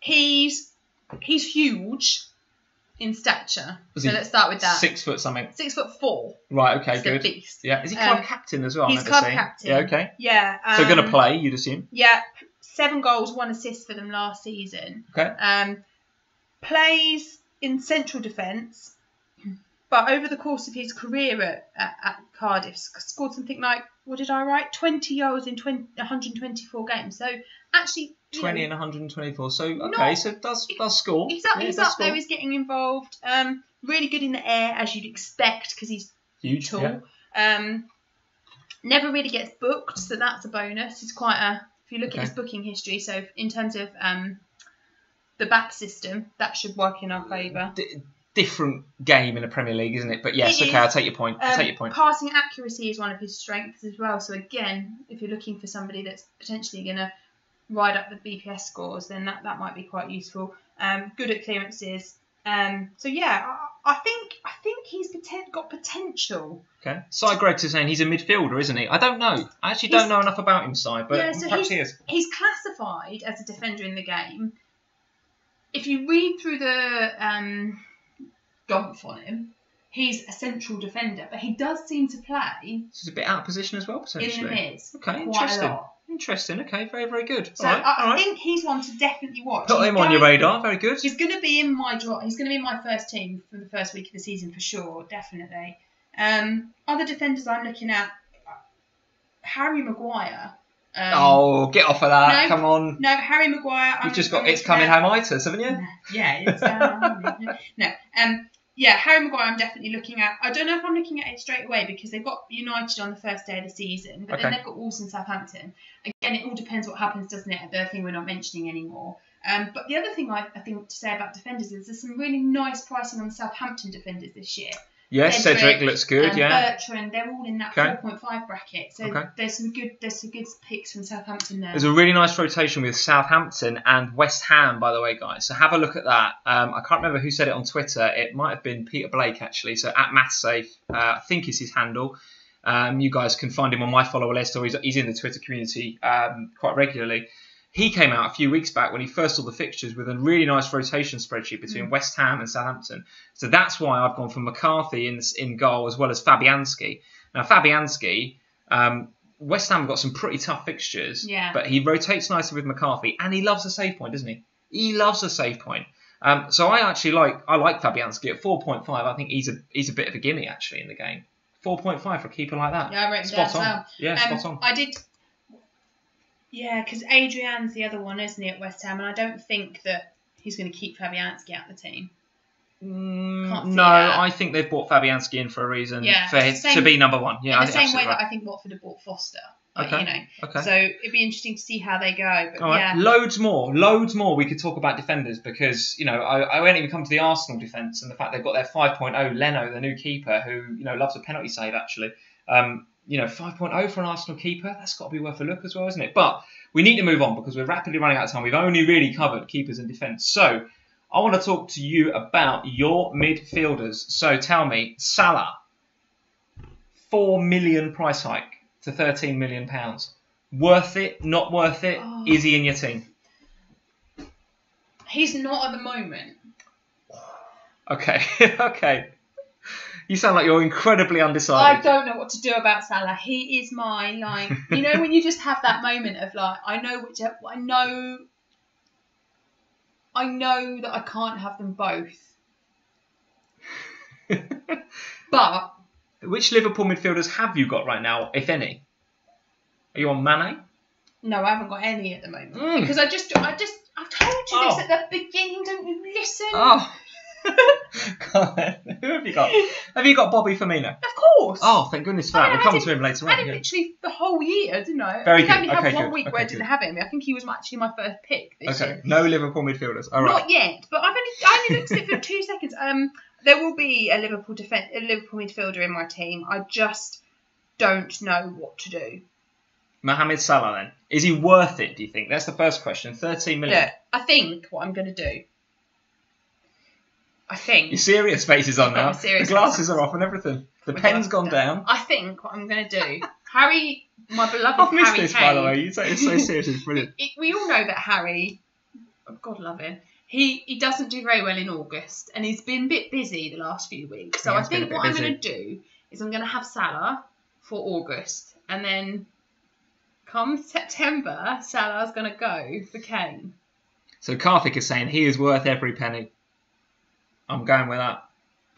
He's huge in stature. So let's start with that. 6 foot something. 6'4". Right, okay, He's good. a beast. Yeah, is he club captain as well? He's club captain. Yeah, okay. Yeah. So going to play, you'd assume? Yeah, 7 goals, 1 assist for them last season. Okay. Plays in central defence, but over the course of his career at Cardiff, scored something like, what did I write? 20 goals in 124 games. So actually... 20 and 124. So, okay, so does score. He's up there, he's getting involved. Really good in the air, as you'd expect, because he's huge, tall. Yeah. Never really gets booked, so that's a bonus. He's quite if you look at his booking history, so in terms of the back system, that should work in our favour. Different game in the Premier League, isn't it? But yes, I'll take your point. Passing accuracy is one of his strengths as well. So again, if you're looking for somebody that's potentially going to ride up the BPS scores, then that might be quite useful. Good at clearances. So yeah, I think he's got potential. Okay. Cy Greggs is saying he's a midfielder, isn't he? I don't know. I actually don't know enough about him, Cy, but perhaps he is. He's classified as a defender in the game. If you read through the Golf on him, he's a central defender, but he does seem to play. He's a bit out of position as well, potentially. In the mid. Okay, interesting. Interesting. Okay, very, very good. So I think he's one to definitely watch. Put him on your radar. Very good. He's going to be in my draw. He's going to be in my first team for the first week of the season for sure, definitely. Other defenders I'm looking at, Harry Maguire. Get off of that! Come on. No, Harry Maguire. You've just got It's Coming Home-itis, haven't you? Yeah, it's no. Yeah, Harry Maguire I'm definitely looking at. I don't know if I'm looking at it straight away because they've got United on the first day of the season, but then they've got Wolves and Southampton. Again, it all depends what happens, doesn't it? The thing we're not mentioning anymore. But the other thing I think to say about defenders is there's some really nice pricing on the Southampton defenders this year. Yes, Cedric looks good. Bertrand, they're all in that 4.5 bracket. So there's some good picks from Southampton there. There's a really nice rotation with Southampton and West Ham, by the way, guys. So have a look at that. I can't remember who said it on Twitter. It might have been Peter Blake, actually. So at MathSafe, I think is his handle. You guys can find him on my follower list, or he's in the Twitter community quite regularly. He came out a few weeks back when he first saw the fixtures with a really nice rotation spreadsheet between West Ham and Southampton. So that's why I've gone for McCarthy in goal as well as Fabianski. Now, Fabianski, West Ham have got some pretty tough fixtures, but he rotates nicely with McCarthy, and he loves a save point, doesn't he? He loves a save point. So I actually like Fabianski at 4.5. I think he's a bit of a gimme actually in the game. 4.5 for a keeper like that. Yeah, I wrote spot that on. as well. Yeah, spot on. I did. Yeah, because Adrian's the other one, isn't he, at West Ham? And I don't think that he's going to keep Fabianski out of the team. No, I think they've brought Fabianski in for a reason, for him to be number one. Yeah, in the same way that I think Watford have brought Foster. Like, okay. So it'd be interesting to see how they go. But right. Loads more. We could talk about defenders because I won't even come to the Arsenal defence and the fact they've got their 5.0 Leno, the new keeper, who loves a penalty save actually. 5.0 for an Arsenal keeper, that's got to be worth a look as well, isn't it? But we need to move on because we're rapidly running out of time. We've only really covered keepers and defence. So I want to talk to you about your midfielders. So tell me, Salah, 4 million price hike to £13 million. Worth it? Not worth it? Oh. Is he in your team? He's not at the moment. Okay, okay. You sound like you're incredibly undecided. I don't know what to do about Salah. He is my, when you just have that moment of I know that I can't have them both. But which Liverpool midfielders have you got right now, if any? Are you on Mane? No, I haven't got any at the moment. Because I've told you this at the beginning, don't you listen? Oh. God, who have you got? Have you got Bobby Firmino? Of course. Oh, thank goodness for that. We'll come to him later on. I had him literally the whole year, didn't I? Very good. I only had one week where I didn't have him. I think he was actually my first pick this year. No Liverpool midfielders. All right. Not yet, but I only looked at it for 2 seconds. There will be a Liverpool midfielder in my team. I just don't know what to do. Mohamed Salah, then. Is he worth it, do you think? That's the first question. 13 million. Look, I think what I'm going to do. Your serious face is on now. The glasses are off and everything. The pen's gone down. I think what I'm going to do. Harry, my beloved I've missed Harry this, Kane, by the way. You say it's so serious. It's brilliant. We all know that Harry, God love him, he doesn't do very well in August. And he's been a bit busy the last few weeks. So I think what I'm going to do is I'm going to have Salah for August. And then come September, Salah's going to go for Kane. So Karthik is saying he is worth every penny. I'm going with that.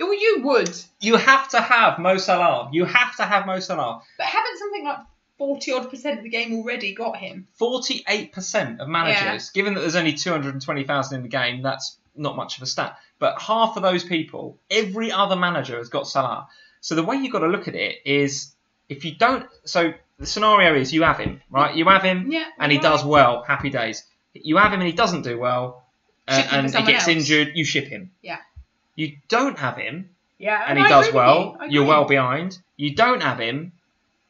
Oh, you would. You have to have Mo Salah. You have to have Mo Salah. But haven't something like 40-odd% of the game already got him? 48% of managers. Given that there's only 220,000 in the game, that's not much of a stat. But half of those people, every other manager has got Salah. So the way you've got to look at it is, if you don't... So the scenario is you have him, right? You have him and he does well. Happy days. You have him and he doesn't do well and he gets injured. You ship him. Yeah. You don't have him, and he does well, you're well behind. You don't have him,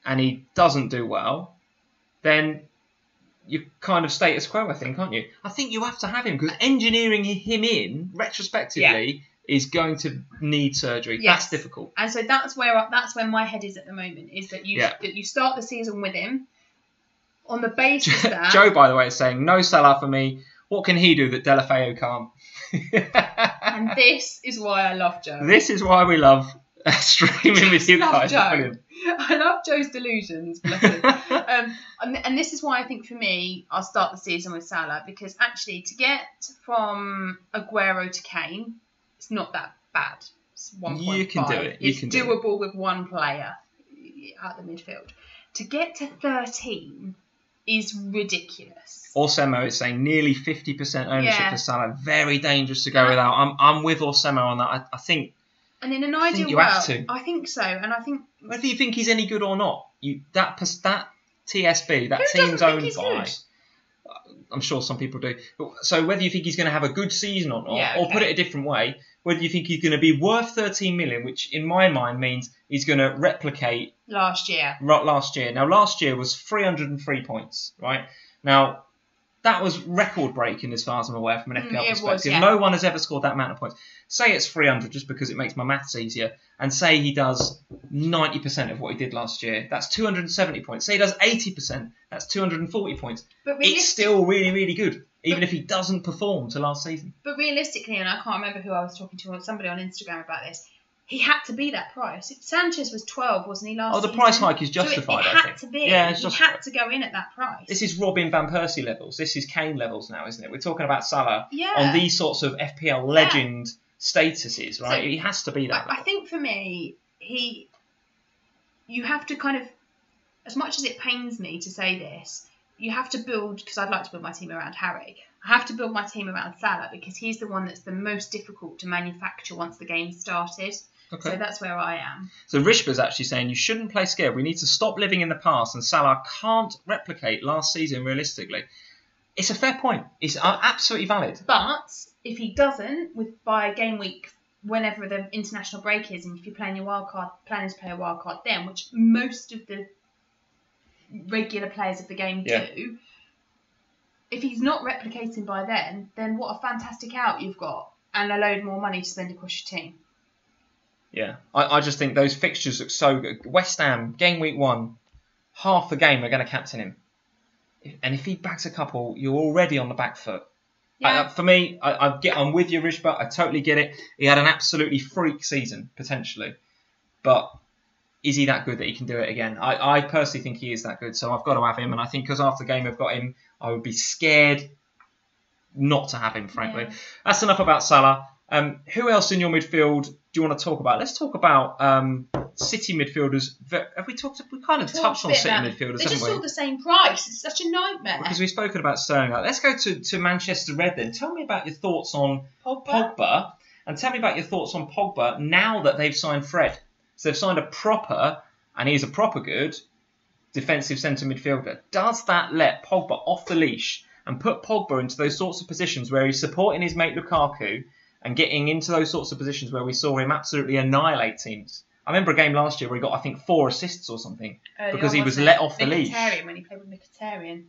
and he doesn't do well, then you're kind of status quo, I think, aren't you? I think you have to have him, because engineering him in, retrospectively, is going to need surgery. Yes. That's difficult. And so that's where my head is at the moment, is that you start the season with him, on the basis that... Joe, by the way, is saying, no Salah for me. What can he do that Delafeu can't? And this is why I love Joe. This is why we love streaming with you guys. Joe. I love Joe's delusions. Bless him. And this is why I think for me, I'll start the season with Salah, because actually to get from Aguero to Kane, it's not that bad. It's 1.5. You can do it. It's doable with one player at the midfield. To get to 13 is ridiculous. Orsemo is saying nearly 50% ownership for Salah. Very dangerous to go without. I'm with Orsemo on that. I think. And in an ideal world, I think so. And I think whether you think he's any good or not, that TSB, that team's owned by. I'm sure some people do. So whether you think he's going to have a good season or not, or put it a different way, whether you think he's going to be worth 13 million, which in my mind means he's going to replicate last year. Now, last year was 303 points, right? Now, that was record-breaking as far as I'm aware from an FPL perspective. No one has ever scored that amount of points. Say it's 300 just because it makes my maths easier, and say he does 90% of what he did last year. That's 270 points. Say he does 80%. That's 240 points. But it's still really, really good, even if he doesn't perform to last season. But realistically, and I can't remember who I was talking to, somebody on Instagram about this, he had to be that price. Sanchez was 12, wasn't he, last season? The price hike is justified, so it had to be. Yeah, it's he had to go in at that price. This is Robin Van Persie levels. This is Kane levels now, isn't it? We're talking about Salah on these sorts of FPL legend statuses, right? So he has to be that level. I think for me, you have to kind of, as much as it pains me to say this, you have to build, because I'd like to build my team around Harry. I have to build my team around Salah because he's the one that's the most difficult to manufacture once the game started. Okay. So that's where I am. So Rishba's actually saying you shouldn't play scared. We need to stop living in the past, and Salah can't replicate last season realistically. It's a fair point. It's absolutely valid. But if he doesn't, by game week, whenever the international break is, and if you're playing your wild card, planning to play a wild card then, which most of the regular players of the game do, if he's not replicating by then what a fantastic out you've got, and a load more money to spend across your team. Yeah, I just think those fixtures look so good. West Ham, game week 1, half the game we're going to captain him. And if he bags a couple, you're already on the back foot. Yeah. For me, I'm with you, Rishba. I totally get it. He had an absolutely freak season, potentially. But is he that good that he can do it again? I personally think he is that good, so I've got to have him. And I think because after the game I've got him, I would be scared not to have him, frankly. Yeah. That's enough about Salah. Who else in your midfield do you want to talk about? Let's talk about City midfielders. We kind of touched on City midfielders, They haven't just we? all the same price. It's such a nightmare. Because we've spoken about Sterling. Let's go to Manchester Red then. Tell me about your thoughts on Pogba. And tell me about your thoughts on Pogba now that they've signed Fred. So they've signed a proper, and he's a proper good, defensive centre midfielder. Does that let Pogba off the leash and put Pogba into those sorts of positions where he's supporting his mate Lukaku and getting into those sorts of positions where we saw him absolutely annihilate teams? I remember a game last year where he got, I think, 4 assists or something because he was let off the leash. When he played with Mkhitaryan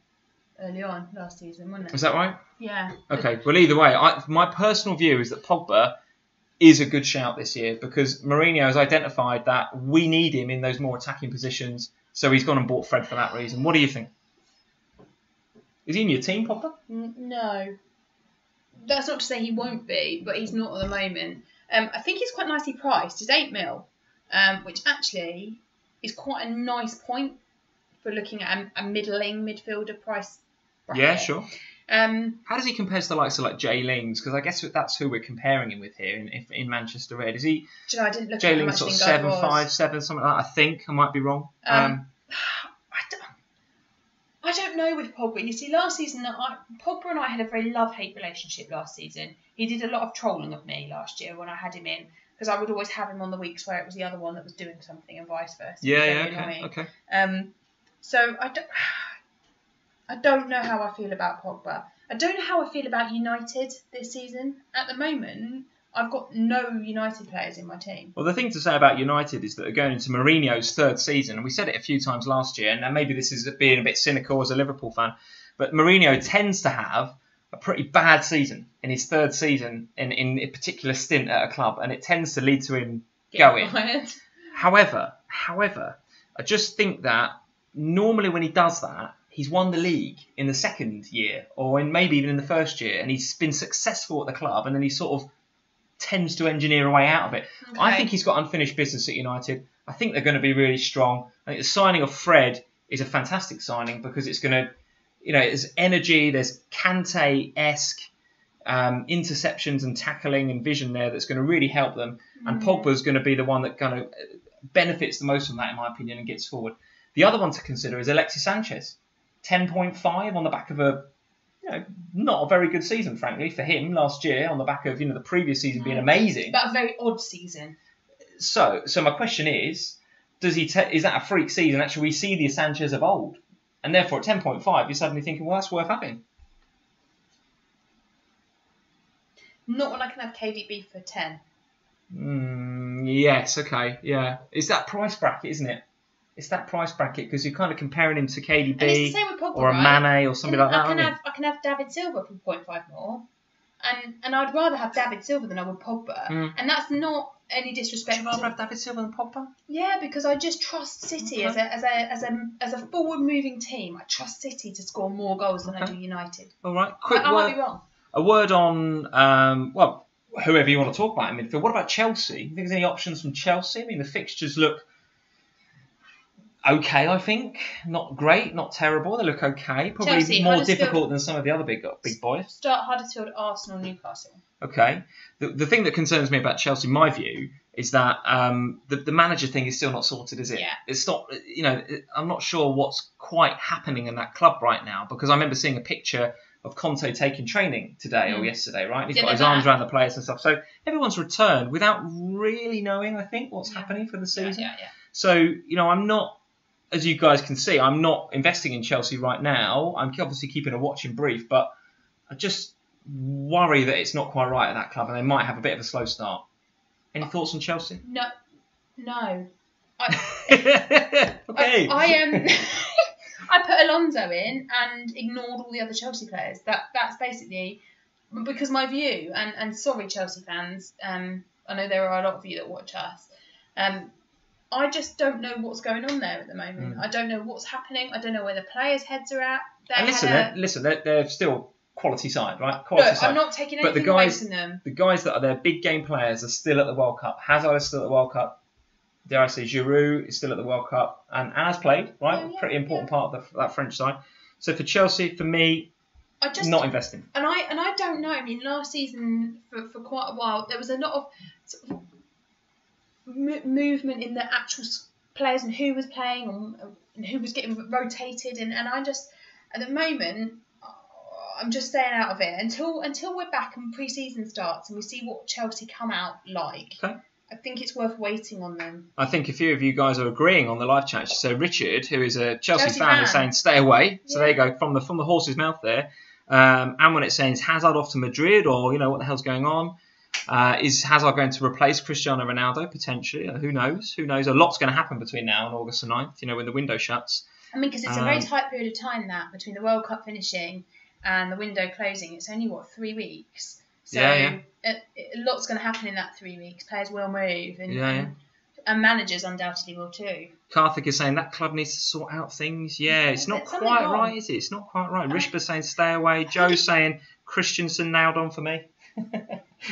early on last season, wasn't it? Was that right? Yeah. Okay, well, either way, my personal view is that Pogba is a good shout this year because Mourinho has identified that we need him in those more attacking positions, so he's gone and bought Fred for that reason. What do you think? Is he in your team, Pogba? No. That's not to say he won't be, but he's not at the moment. I think he's quite nicely priced. He's 8 mil, which actually is quite a nice point for looking at a middling midfielder price bracket. Yeah, sure. How does he compare to the likes of like Jay Lings? Because I guess that's who we're comparing him with here in Manchester Red. Is he? Do you know, I didn't look Jay at how Lings much sort of Lingard 7'5", 7 something like that. I think I might be wrong. I don't know with Pogba. You see, last season, Pogba and I had a very love-hate relationship last season. He did a lot of trolling of me last year when I had him in, because I would always have him on the weeks where it was the other one that was doing something and vice versa. Okay. So I don't know how I feel about Pogba. I don't know how I feel about United this season. At the moment, I've got no United players in my team. Well, the thing to say about United is that they're going into Mourinho's 3rd season, and we said it a few times last year, and maybe this is being a bit cynical as a Liverpool fan, but Mourinho tends to have a pretty bad season in his 3rd season in a particular stint at a club, and it tends to lead to him going. However, I just think that normally when he does that, he's won the league in the 2nd year, or maybe even in the 1st year, and he's been successful at the club, and then he sort of tends to engineer a way out of it. Okay. I think he's got unfinished business at United. I think they're going to be really strong. I think the signing of Fred is a fantastic signing because it's going to, there's energy, there's Kante-esque interceptions and tackling and vision there that's going to really help them. And Pogba's going to be the one that kind of benefits the most from that, in my opinion, and gets forward. The other one to consider is Alexis Sanchez. 10.5 on the back of not a very good season, frankly, for him last year, on the back of the previous season being amazing. But a very odd season. So my question is, is that a freak season? Actually, we see the Sanchez of old, and therefore at 10.5, you're suddenly thinking, well, that's worth having. Not when I can have KDB for 10. Yes, okay, yeah. It's that price bracket, isn't it? It's that price bracket because you're kind of comparing him to KDB Pogba, or a Mane or something like that. I can have David Silva for 0.5 more, and I'd rather have David Silva than I would Pogba, and that's not any disrespect. Would you rather have David Silva than Pogba? Yeah, because I just trust City as a forward-moving team. I trust City to score more goals than I do United. All right, I might be wrong. A word on whoever you want to talk about in midfield. What about Chelsea? Do you think there's any options from Chelsea? I mean, the fixtures look okay, I think. Not great, not terrible. They look okay. Probably Chelsea, more difficult than some of the other big boys. Start Huddersfield, Arsenal, Newcastle. Okay. The thing that concerns me about Chelsea, in my view, is that the manager thing is still not sorted, is it? Yeah. It's not, I'm not sure what's quite happening in that club right now, because I remember seeing a picture of Conte taking training today or yesterday, right? And he's Yeah, got his they're arms back. around the players and stuff. So everyone's returned without really knowing, I think, what's happening for the season. Yeah. So, you know, I'm not, as you guys can see, I'm not investing in Chelsea right now. I'm obviously keeping a watching brief, but I just worry that it's not quite right at that club and they might have a bit of a slow start. Any thoughts on Chelsea? No. Okay. I put Alonso in and ignored all the other Chelsea players. That's basically because my view. And sorry, Chelsea fans. I know there are a lot of you that watch us. I just don't know what's going on there at the moment. I don't know what's happening. I don't know where the players' heads are at. They're still quality side, right? Side. I'm not taking anything away from them. The guys that are their big game players are still at the World Cup. Hazard is still at the World Cup. Dare I say, Giroud is still at the World Cup and has played, right? Pretty important part of that French side. So for Chelsea, for me, not investing. And I don't know. I mean, last season for quite a while there was a lot of sort of movement in the actual players and who was playing and who was getting rotated, and I just at the moment I'm just staying out of it until we're back and pre-season starts and we see what Chelsea come out like. Okay. I think it's worth waiting on them. I think a few of you guys are agreeing on the live chat. So Richard, who is a Chelsea fan, is saying stay away. So there you go, from the horse's mouth there. And when it's saying is Hazard off to Madrid, or you know what the hell's going on? Is Hazard going to replace Cristiano Ronaldo potentially? Who knows? Who knows? A lot's going to happen between now and August the 9th. You know, when the window shuts. I mean, because it's a very tight period of time that between the World Cup finishing and the window closing. It's only 3 weeks. So a lot's going to happen in that 3 weeks. Players will move, and managers undoubtedly will too. Karthik is saying that club needs to sort out things. Yeah, it's not quite right, is it? It's not quite right. Rishba's saying stay away. Joe's saying Christensen nailed on for me.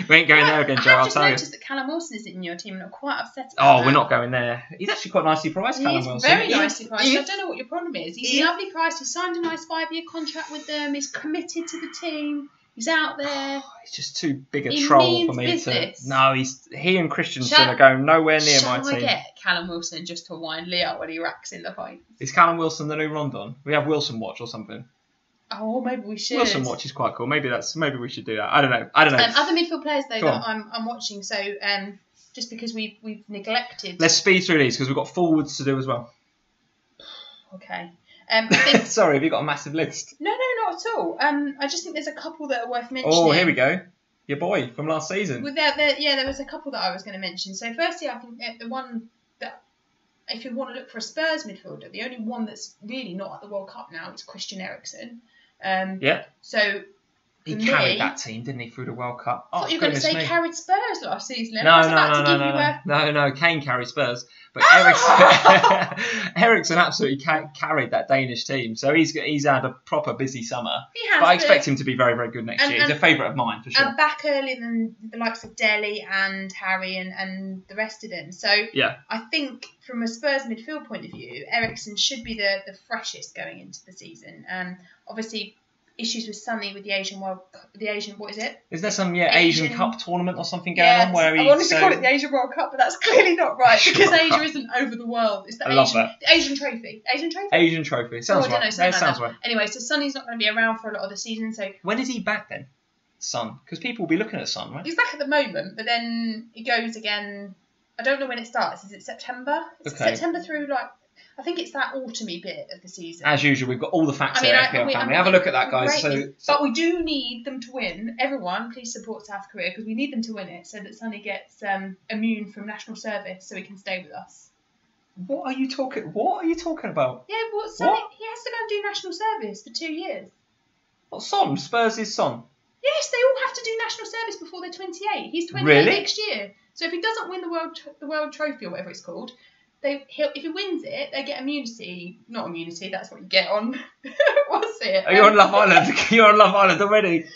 We ain't going there again, Joe. I'll tell you. I've just noticed that Callum Wilson isn't in your team, and I'm quite upset about that. We're not going there. He's actually quite nicely priced, Callum Wilson. He's very nicely priced. I don't know what your problem is. He's lovely priced. He signed a nice 5-year contract with them. He's committed to the team. He's out there. He's just too big a troll for me business. to. No, he and Christensen are going nowhere near my team. Shall I get Callum Wilson just to wind Lee up when he racks in the fight? Is Callum Wilson the new Rondon? We have Wilson Watch or something. Oh, maybe we should. Wilson Watch is quite cool. Maybe we should do that. I don't know. Other midfield players though that I'm watching. So just because we've neglected. Let's speed through these because we've got forwards to do as well. Okay. I think... Sorry, have you got a massive list? No, not at all. I just think there's a couple that are worth mentioning. Oh, here we go. Your boy from last season. Well, there was a couple that I was going to mention. So firstly, I think the one that, if you want to look for a Spurs midfielder, the only one that's really not at the World Cup now is Christian Eriksen. So he carried that team, didn't he, through the World Cup? I thought you were going to say carried Spurs last season. No. Kane carried Spurs, but Eriksen absolutely carried that Danish team. So he's had a proper busy summer. He has, but I expect him to be very, very good next year. He's a favourite of mine for sure. And back earlier than the likes of Dele and Harry and the rest of them. So I think from a Spurs midfield point of view, Eriksen should be the freshest going into the season. Obviously. Issues with Sonny with the Asian what is it? Is there some Asian Cup tournament or something going on where I wanted to call it the Asian World Cup, but that's clearly not right because Asia isn't over the world. It's the Asian Trophy. Asian Trophy. Sounds right. Sounds right. Anyway, so Sonny's not going to be around for a lot of the season. So when is he back then? Son, because people will be looking at Son, right? He's back at the moment, but then he goes again. I don't know when it starts. Is it September? September through I think it's that autumny bit of the season. As usual, we've got all the facts here. FPL family. Have a look at that, guys. But we do need them to win. Everyone, please support South Korea because we need them to win it so that Sonny gets immune from national service so he can stay with us. What are you talking about? Yeah, Sonny, he has to go and do national service for 2 years. What, Son? Spurs is Son? Yes, they all have to do national service before they're 28. He's 28 next year. So if he doesn't win the world trophy or whatever it's called, if he wins it, they get immunity. Not immunity, that's what you get on. What's it? Are you on Love Island? You're on Love Island already.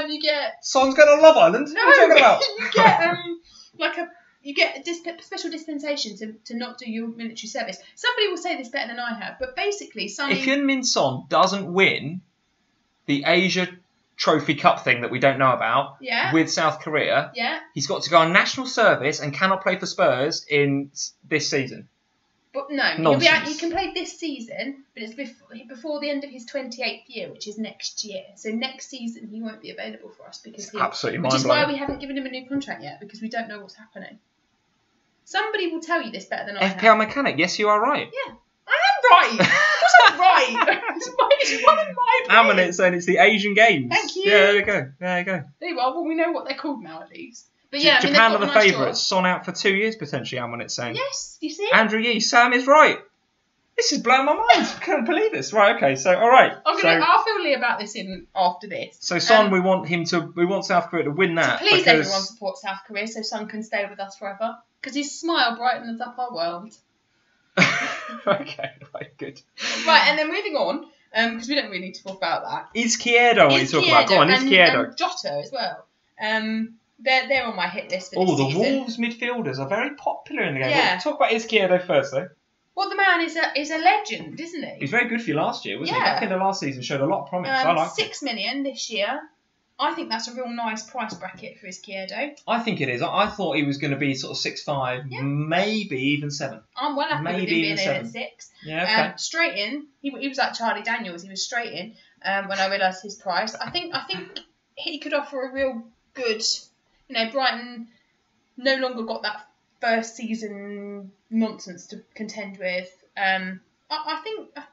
You get. Son's going on Love Island? No, what are you talking about? You get a special dispensation to not do your military service. Somebody will say this better than I have, but basically, Sonny. If Heung-min Son doesn't win the Asia Trophy Cup thing that we don't know about with South Korea, he's got to go on national service and cannot play for Spurs in this season. But no, he can play this season, but it's before the end of his 28th year, which is next year. So next season he won't be available for us because which is why we haven't given him a new contract yet, because we don't know what's happening. Somebody will tell you this better than I have. FPL mechanic, yes, you are right. Yeah, I am right. Of course I'm right. It's one of my players. Amonit saying it's the Asian Games. Thank you. Yeah, there you go. There you go. There you are. Well, we know what they're called now at least. But yeah, Japan are the favourites. Son out for 2 years potentially, Amonit's saying. Yes, you see? Andrew Yee, Sam is right. This is blowing my mind. I can't believe this. Right, okay, so all right. I'll feel Lee about this after this. So Son, we want South Korea to win that. So please everyone support South Korea so Son can stay with us forever. Because his smile brightens up our world. Okay, right, good. Right, and then moving on, because we don't really need to talk about that. Izquierdo, what are you talking about? Go on, Izquierdo. And Jota as well. They're on my hit list for this season. season. The Wolves midfielders are very popular in the game. Yeah. Talk about Izquierdo first, though. Well, the man is a legend, isn't he? He's very good for you last year, wasn't he? Back in the last season, showed a lot of promise. I like 6 million this year. I think that's a real nice price bracket for Izquierdo. I think it is. I thought he was going to be sort of 6'5", maybe even 7. I'm well happy with him being in at 6. Yeah, okay. Straight in. He was like Charlie Daniels. He was straight in when I realised his price. I think he could offer a real good... Brighton no longer got that first season nonsense to contend with. I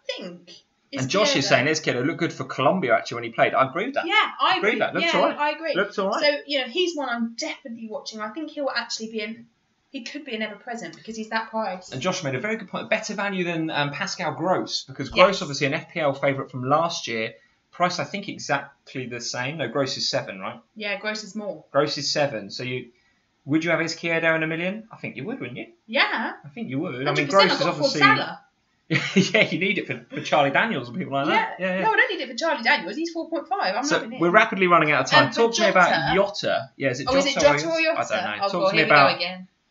think. And Josh is saying this kid looked good for Colombia actually when he played. I agree with that. Yeah, I agree. That. Looks all right. I agree. Looks all right. So he's one I'm definitely watching. I think he'll actually be he could be an ever present because he's that price. And Josh made a very good point. Better value than Pascal Gross, because Gross obviously an FPL favourite from last year. Price I think exactly the same. No, Gross is 7, right? Yeah, Gross is more. Gross is 7. So would you have Izquierdo in $1 million? I think you would, wouldn't you? Yeah. I think you would. 100%. I mean, Gross is obviously. Yeah, you need it for Charlie Daniels and people like that. Yeah. No, I don't need it for Charlie Daniels. He's 4.5. I'm loving it. We're rapidly running out of time. Talk to me about Jota. Yeah, is it Jota? Is it Jota or Jota? I don't know. Talk to me about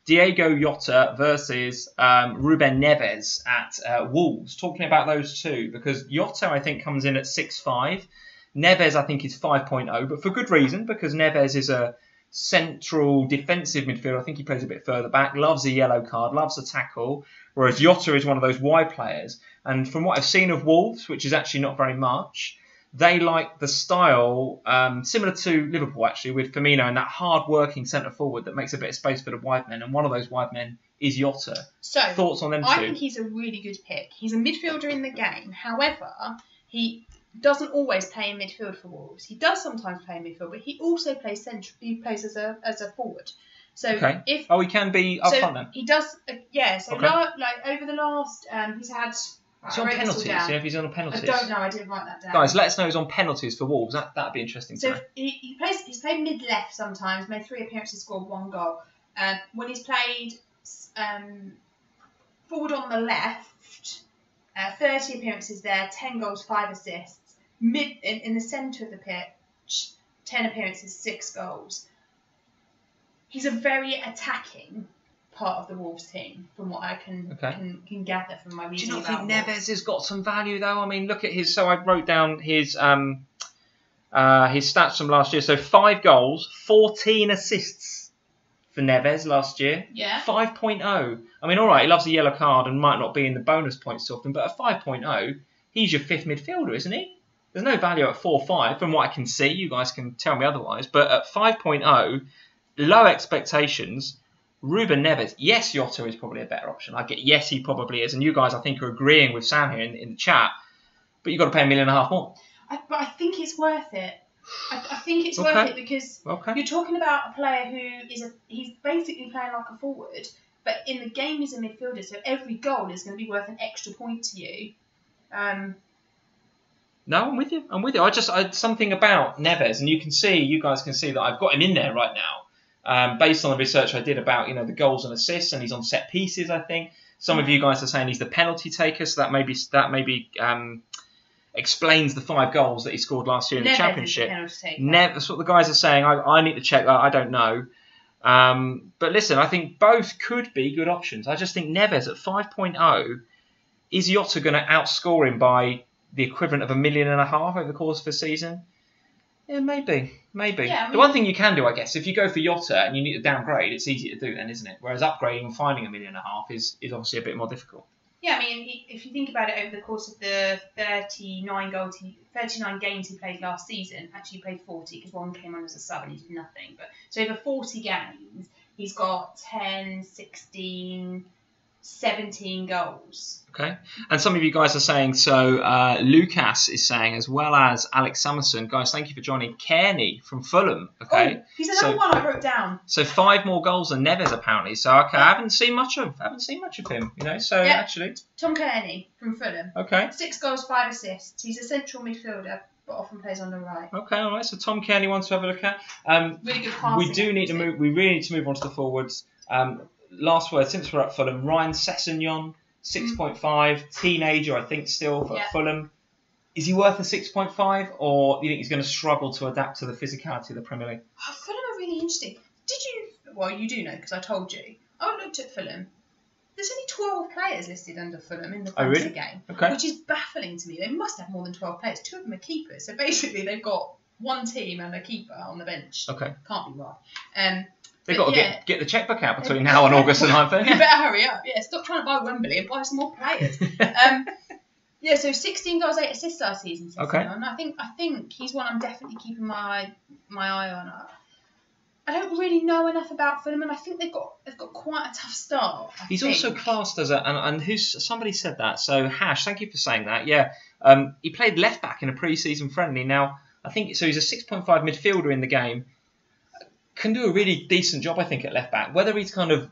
Diego Jota versus Ruben Neves at Wolves. Talk to me about those two, because Jota I think comes in at 6'5". Neves I think is 5.0, but for good reason, because Neves is a central defensive midfielder. I think he plays a bit further back, loves a yellow card, loves a tackle, whereas Jota is one of those wide players. And from what I've seen of Wolves, which is actually not very much, they like the style similar to Liverpool actually, with Firmino and that hard-working centre-forward that makes a bit of space for the wide men, and one of those wide men is Jota. So, thoughts on them two? I think he's a really good pick. He's a midfielder in the game. However, he doesn't always play in midfield for Wolves. He does sometimes play in midfield, but he also plays central. He plays as a forward. So he can be up front then. He does. So over the last, he's had. He's on penalties. If he's on penalties. I don't know. I didn't write that down. Guys, let us know he's on penalties for Wolves. That'd be interesting. So he's played mid left sometimes. Made 3 appearances, scored 1 goal. When he's played forward on the left. 30 appearances there, 10 goals, 5 assists. Mid in the centre of the pitch, 10 appearances, 6 goals. He's a very attacking part of the Wolves team, from what I can gather from my reading. Do you not think Neves has got some value though? I mean, look at his. So I wrote down his stats from last year. So 5 goals, 14 assists for Neves last year. Yeah. 5.0. I mean, all right, he loves a yellow card and might not be in the bonus points so often, but at 5.0, he's your 5th midfielder, isn't he? There's no value at 4.5 from what I can see. You guys can tell me otherwise. But at 5.0, low expectations. Ruben Neves, yes, Jota is probably a better option. I get yes, he probably is, and you guys I think are agreeing with Sam here in the chat. But you've got to pay $1.5 million more. But I think it's worth it. I think it's worth it because you're talking about a player who he's basically playing like a forward, but in the game he's a midfielder, so every goal is going to be worth an extra point to you. No, I'm with you. I something about Neves, and you guys can see that I've got him in there right now, based on the research I did about the goals and assists, and he's on set pieces. I think some of you guys are saying he's the penalty taker, so that maybe explains the 5 goals that he scored last year in the Championship. That's what the guys are saying. I need to check that. I don't know. But listen, I think both could be good options. I just think Neves at 5.0, is Jota going to outscore him by the equivalent of $1.5 million over the course of a season? Yeah, maybe. Yeah, I mean, the one thing you can do, I guess, if you go for Jota and you need to downgrade, it's easy to do then, isn't it? Whereas upgrading and finding $1.5 million is obviously a bit more difficult. Yeah, I mean, if you think about it, over the course of the 39 games he played last season, actually he played 40 because one came on as a sub and he did nothing. But so over 40 games, he's got 10, 16, 17 goals. Okay. And some of you guys are saying, so Lucas is saying, as well as Alex Summerson, guys, thank you for joining. Kearney from Fulham. Okay. Oh, he's another one I wrote down. So 5 more goals than Neves apparently. So okay, I haven't seen much of him, you know. So actually, Tom Kearney from Fulham. Okay. 6 goals, 5 assists. He's a central midfielder, but often plays on the right. Okay, all right. So Tom Kearney wants to have a look at. Really good passing. We do need to move. We really need to move on to the forwards. Last word, since we're at Fulham, Ryan Sessegnon, 6.5, teenager, I think, still for Fulham. Is he worth a 6.5, or do you think he's going to struggle to adapt to the physicality of the Premier League? Oh, Fulham are really interesting. Did you? Well, you do know because I told you. I looked at Fulham. There's only 12 players listed under Fulham in the fantasy game, which is baffling to me. They must have more than 12 players. 2 of them are keepers, so basically they've got one team and a keeper on the bench. Okay, can't be right. They've got to get the checkbook out between now and August the 9th. You better hurry up. Yeah, stop trying to buy Wembley and buy some more players. So 16 goals, 8 assists last season. Okay. And I think he's one I'm definitely keeping my eye on. I don't really know enough about Fulham, and I think they've got quite a tough start. He's also classed as somebody said that. So Hash, thank you for saying that. Yeah, he played left back in a pre-season friendly. Now I think so. He's a 6.5 midfielder in the game. Can do a really decent job, I think, at left back. Whether he's kind of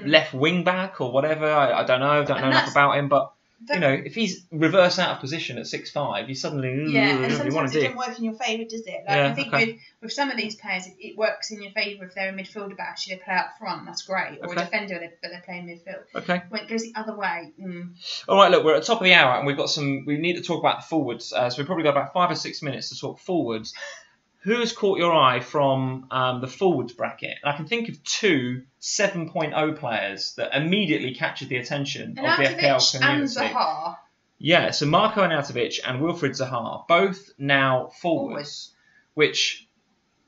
left wing back or whatever, I don't know. Don't know enough about him, but you know, if he's reverse out of position at 6'5", you suddenly and sometimes it doesn't work in your favour, does it? Like, I think with some of these players, it works in your favour if they're a midfielder, but actually they play up front. That's great, or a defender, but they're playing midfield. Okay. When it goes the other way. All right, look, we're at the top of the hour, and we've got some. We need to talk about the forwards. So we've probably got about 5 or 6 minutes to talk forwards. Who has caught your eye from the forwards bracket? And I can think of 2 7.0 players that immediately captured the attention of the FPL community. And Zaha. Yeah, so Marko Arnautovic and Wilfried Zaha, both now forwards, which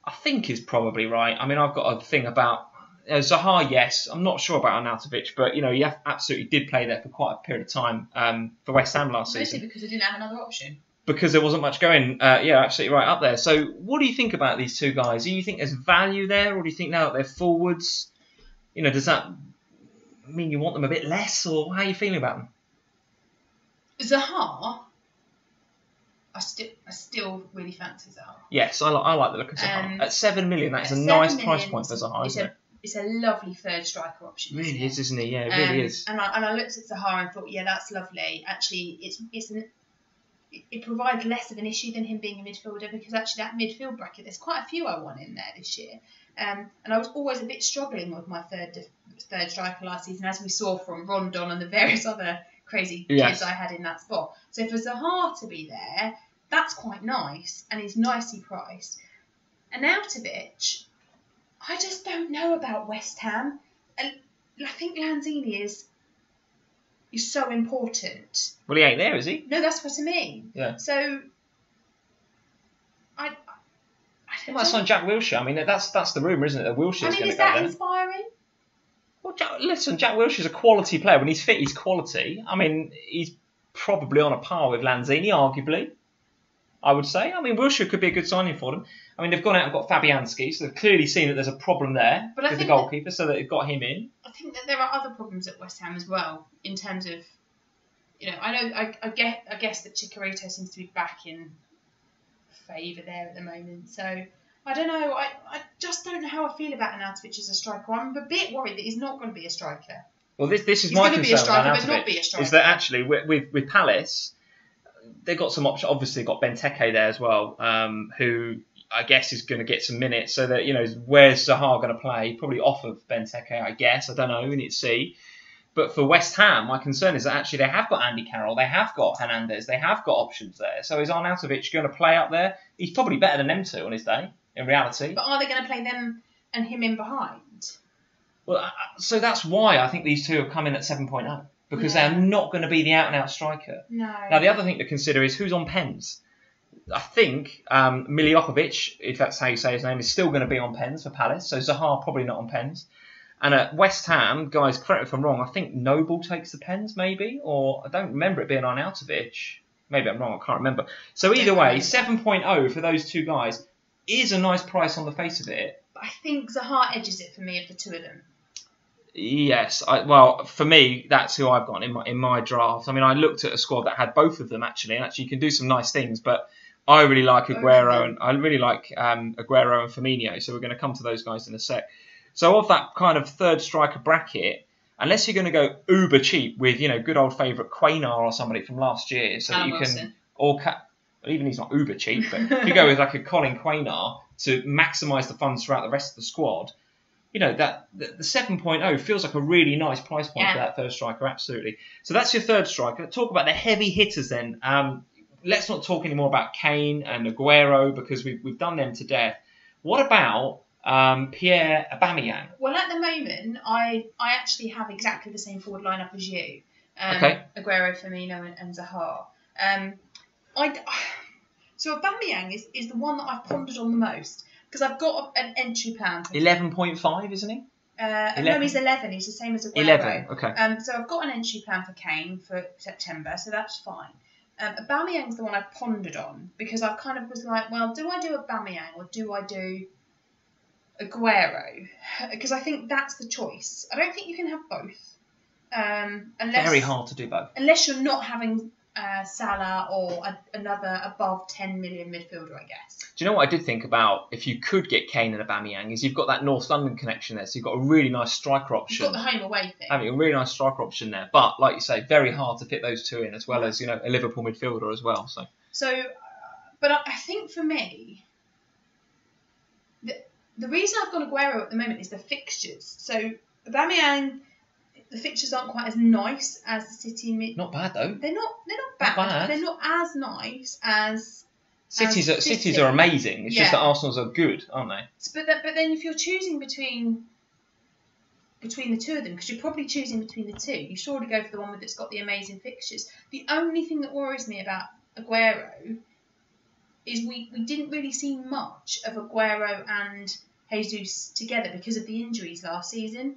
I think is probably right. I mean, I've got a thing about Zaha, yes. I'm not sure about Arnautovic, but, you know, he absolutely did play there for quite a period of time for West Ham last season. Mostly because he didn't have another option. Because there wasn't much going, absolutely right up there. So what do you think about these 2 guys? Do you think there's value there, or do you think now that they're forwards, you know, does that mean you want them a bit less, or how are you feeling about them? Zaha, I still really fancy Zaha. Yes, I like the look of Zaha. At 7 million, that is a nice price point for Zaha, isn't it? It's a lovely third striker option. It really is, isn't it? Yeah, it really is. And I looked at Zaha and thought, yeah, that's lovely. Actually, it provides less of an issue than him being a midfielder, because actually that midfield bracket, there's quite a few I want in there this year. And I was always a bit struggling with my third striker last season, as we saw from Rondon and the various other crazy kids I had in that spot. So for Zaha to be there, that's quite nice, and he's nicely priced. And Arnautovic, I just don't know about West Ham. And I think Lanzini is so important. Well, he ain't there, is he? No, that's what I mean. Yeah. So, I don't know. Sign Jack Wilshere. I mean, that's the rumour, isn't it? That Wilshere's going to go there. Is that inspiring? Well, Jack Wilshere's a quality player. When he's fit, he's quality. I mean, he's probably on a par with Lanzini, arguably, I would say. I mean, Wilshere could be a good signing for them. I mean, they've gone out and got Fabianski, so they've clearly seen that there's a problem there with the goalkeeper, so that they've got him in. I think that there are other problems at West Ham as well, in terms of, you know, I guess that Chicharito seems to be back in favour there at the moment. So, I don't know. I just don't know how I feel about Arnautovic as a striker. I'm a bit worried that he's not going to be a striker. Well, this is he's my concern with Arnautovic, but not be a striker. Is that actually, with Palace, they've got some options. Obviously, got Benteke there as well, who I guess is going to get some minutes. So that, you know, where's Zaha going to play? Probably off of Benteke, I guess. I don't know. We need to see. But for West Ham, my concern is that actually they have got Andy Carroll, they have got Hernandez, they have got options there. So is Arnautovic going to play up there? He's probably better than them 2 on his day, in reality. But are they going to play them and him in behind? Well, so that's why I think these 2 have come in at 7.0. Because they're not going to be the out-and-out striker. No. Now, the other thing to consider is who's on pens. I think Miljokovic, if that's how you say his name, is still going to be on pens for Palace. So Zaha probably not on pens. And at West Ham, guys, correct me if I'm wrong, I think Noble takes the pens, maybe? Or I don't remember it being Arnautovic. Maybe I'm wrong, I can't remember. So either way, 7.0 for those two guys is a nice price on the face of it. I think Zaha edges it for me of the two of them. Yes, well, for me, that's who I've got in my draft. I mean, I looked at a squad that had both of them, actually, and actually you can do some nice things, but I really like Aguero and Aguero and Firmino, so we're going to come to those guys in a sec. So of that kind of third striker bracket, unless you're going to go uber cheap with, good old favourite Quaynor or somebody from last year, so that you can, even he's not uber cheap, but if you go with like a Colin Quaynor to maximise the funds throughout the rest of the squad, that the 7.0 feels like a really nice price point for that third striker, absolutely. So that's your third striker. Talk about the heavy hitters then. Let's not talk anymore about Kane and Aguero because we've done them to death. What about Pierre Aubameyang? Well, at the moment, I actually have exactly the same forward lineup as you. Aguero, Firmino, and Zaha. So Aubameyang is the one that I've pondered on the most because I've got an entry plan. 11.5, isn't he? No, he's 11. He's the same as Aguero. 11, okay. So I've got an entry plan for Kane for September, so that's fine. Aubameyang's the one I've pondered on because I kind of was like, well, do I do Aubameyang or do I do Aguero? Because I think that's the choice. I don't think you can have both. Very hard to do both. Unless you're not having Salah or another above 10 million midfielder, I guess. Do you know what I did think about if you could get Kane and Aubameyang is you've got that North London connection there, so you've got a really nice striker option. You've got the home away thing. Having a really nice striker option there, but like you say, very hard to fit those two in as well as a Liverpool midfielder as well. But I think for me, the reason I've gone Aguero at the moment is the fixtures. So Aubameyang, the fixtures aren't quite as nice as the City mid. Not bad though. They're not bad. They're not as nice as Cities are amazing. It's just that Arsenal's are good, aren't they? But then if you're choosing between the two of them, because you're probably choosing between the two, you surely go for the one that's got the amazing fixtures. The only thing that worries me about Aguero is we didn't really see much of Aguero and Jesus together because of the injuries last season.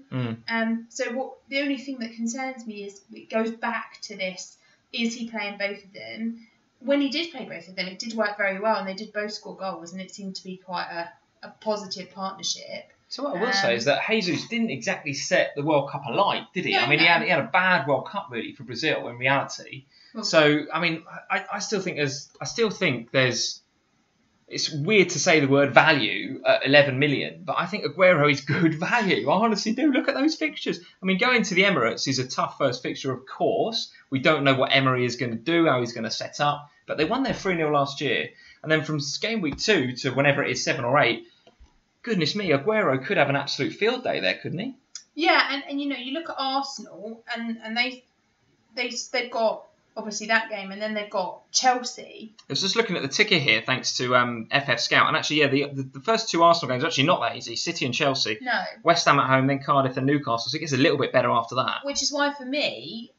So the only thing that concerns me is it goes back to this: is he playing both of them? When he did play both of them, it did work very well, and they did both score goals, and it seemed to be quite a positive partnership. So what I will say is that Jesus didn't exactly set the World Cup alight, did he? He had a bad World Cup really for Brazil in reality. So I still think there's. It's weird to say the word value at 11 million, but I think Aguero is good value. I honestly do. Look at those fixtures. Going to the Emirates is a tough first fixture, of course. We don't know what Emery is going to do, how he's going to set up, but they won their 3-0 last year. And then from game week 2 to whenever it is 7 or 8, goodness me, Aguero could have an absolute field day there, couldn't he? Yeah, and you look at Arsenal, and they've got obviously that game, and then they've got Chelsea. I was just looking at the ticker here, thanks to FF Scout, and actually, the first two Arsenal games are actually not that easy. City and Chelsea. No. West Ham at home, then Cardiff and Newcastle, so it gets a little bit better after that. Which is why, for me,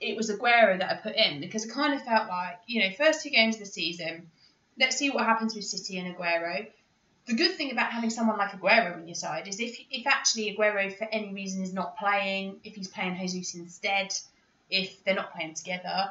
it was Aguero that I put in, because I kind of felt like, first 2 games of the season, let's see what happens with City and Aguero. The good thing about having someone like Aguero on your side is if actually Aguero, for any reason, is not playing, if he's playing Jesus instead, if they're not playing together,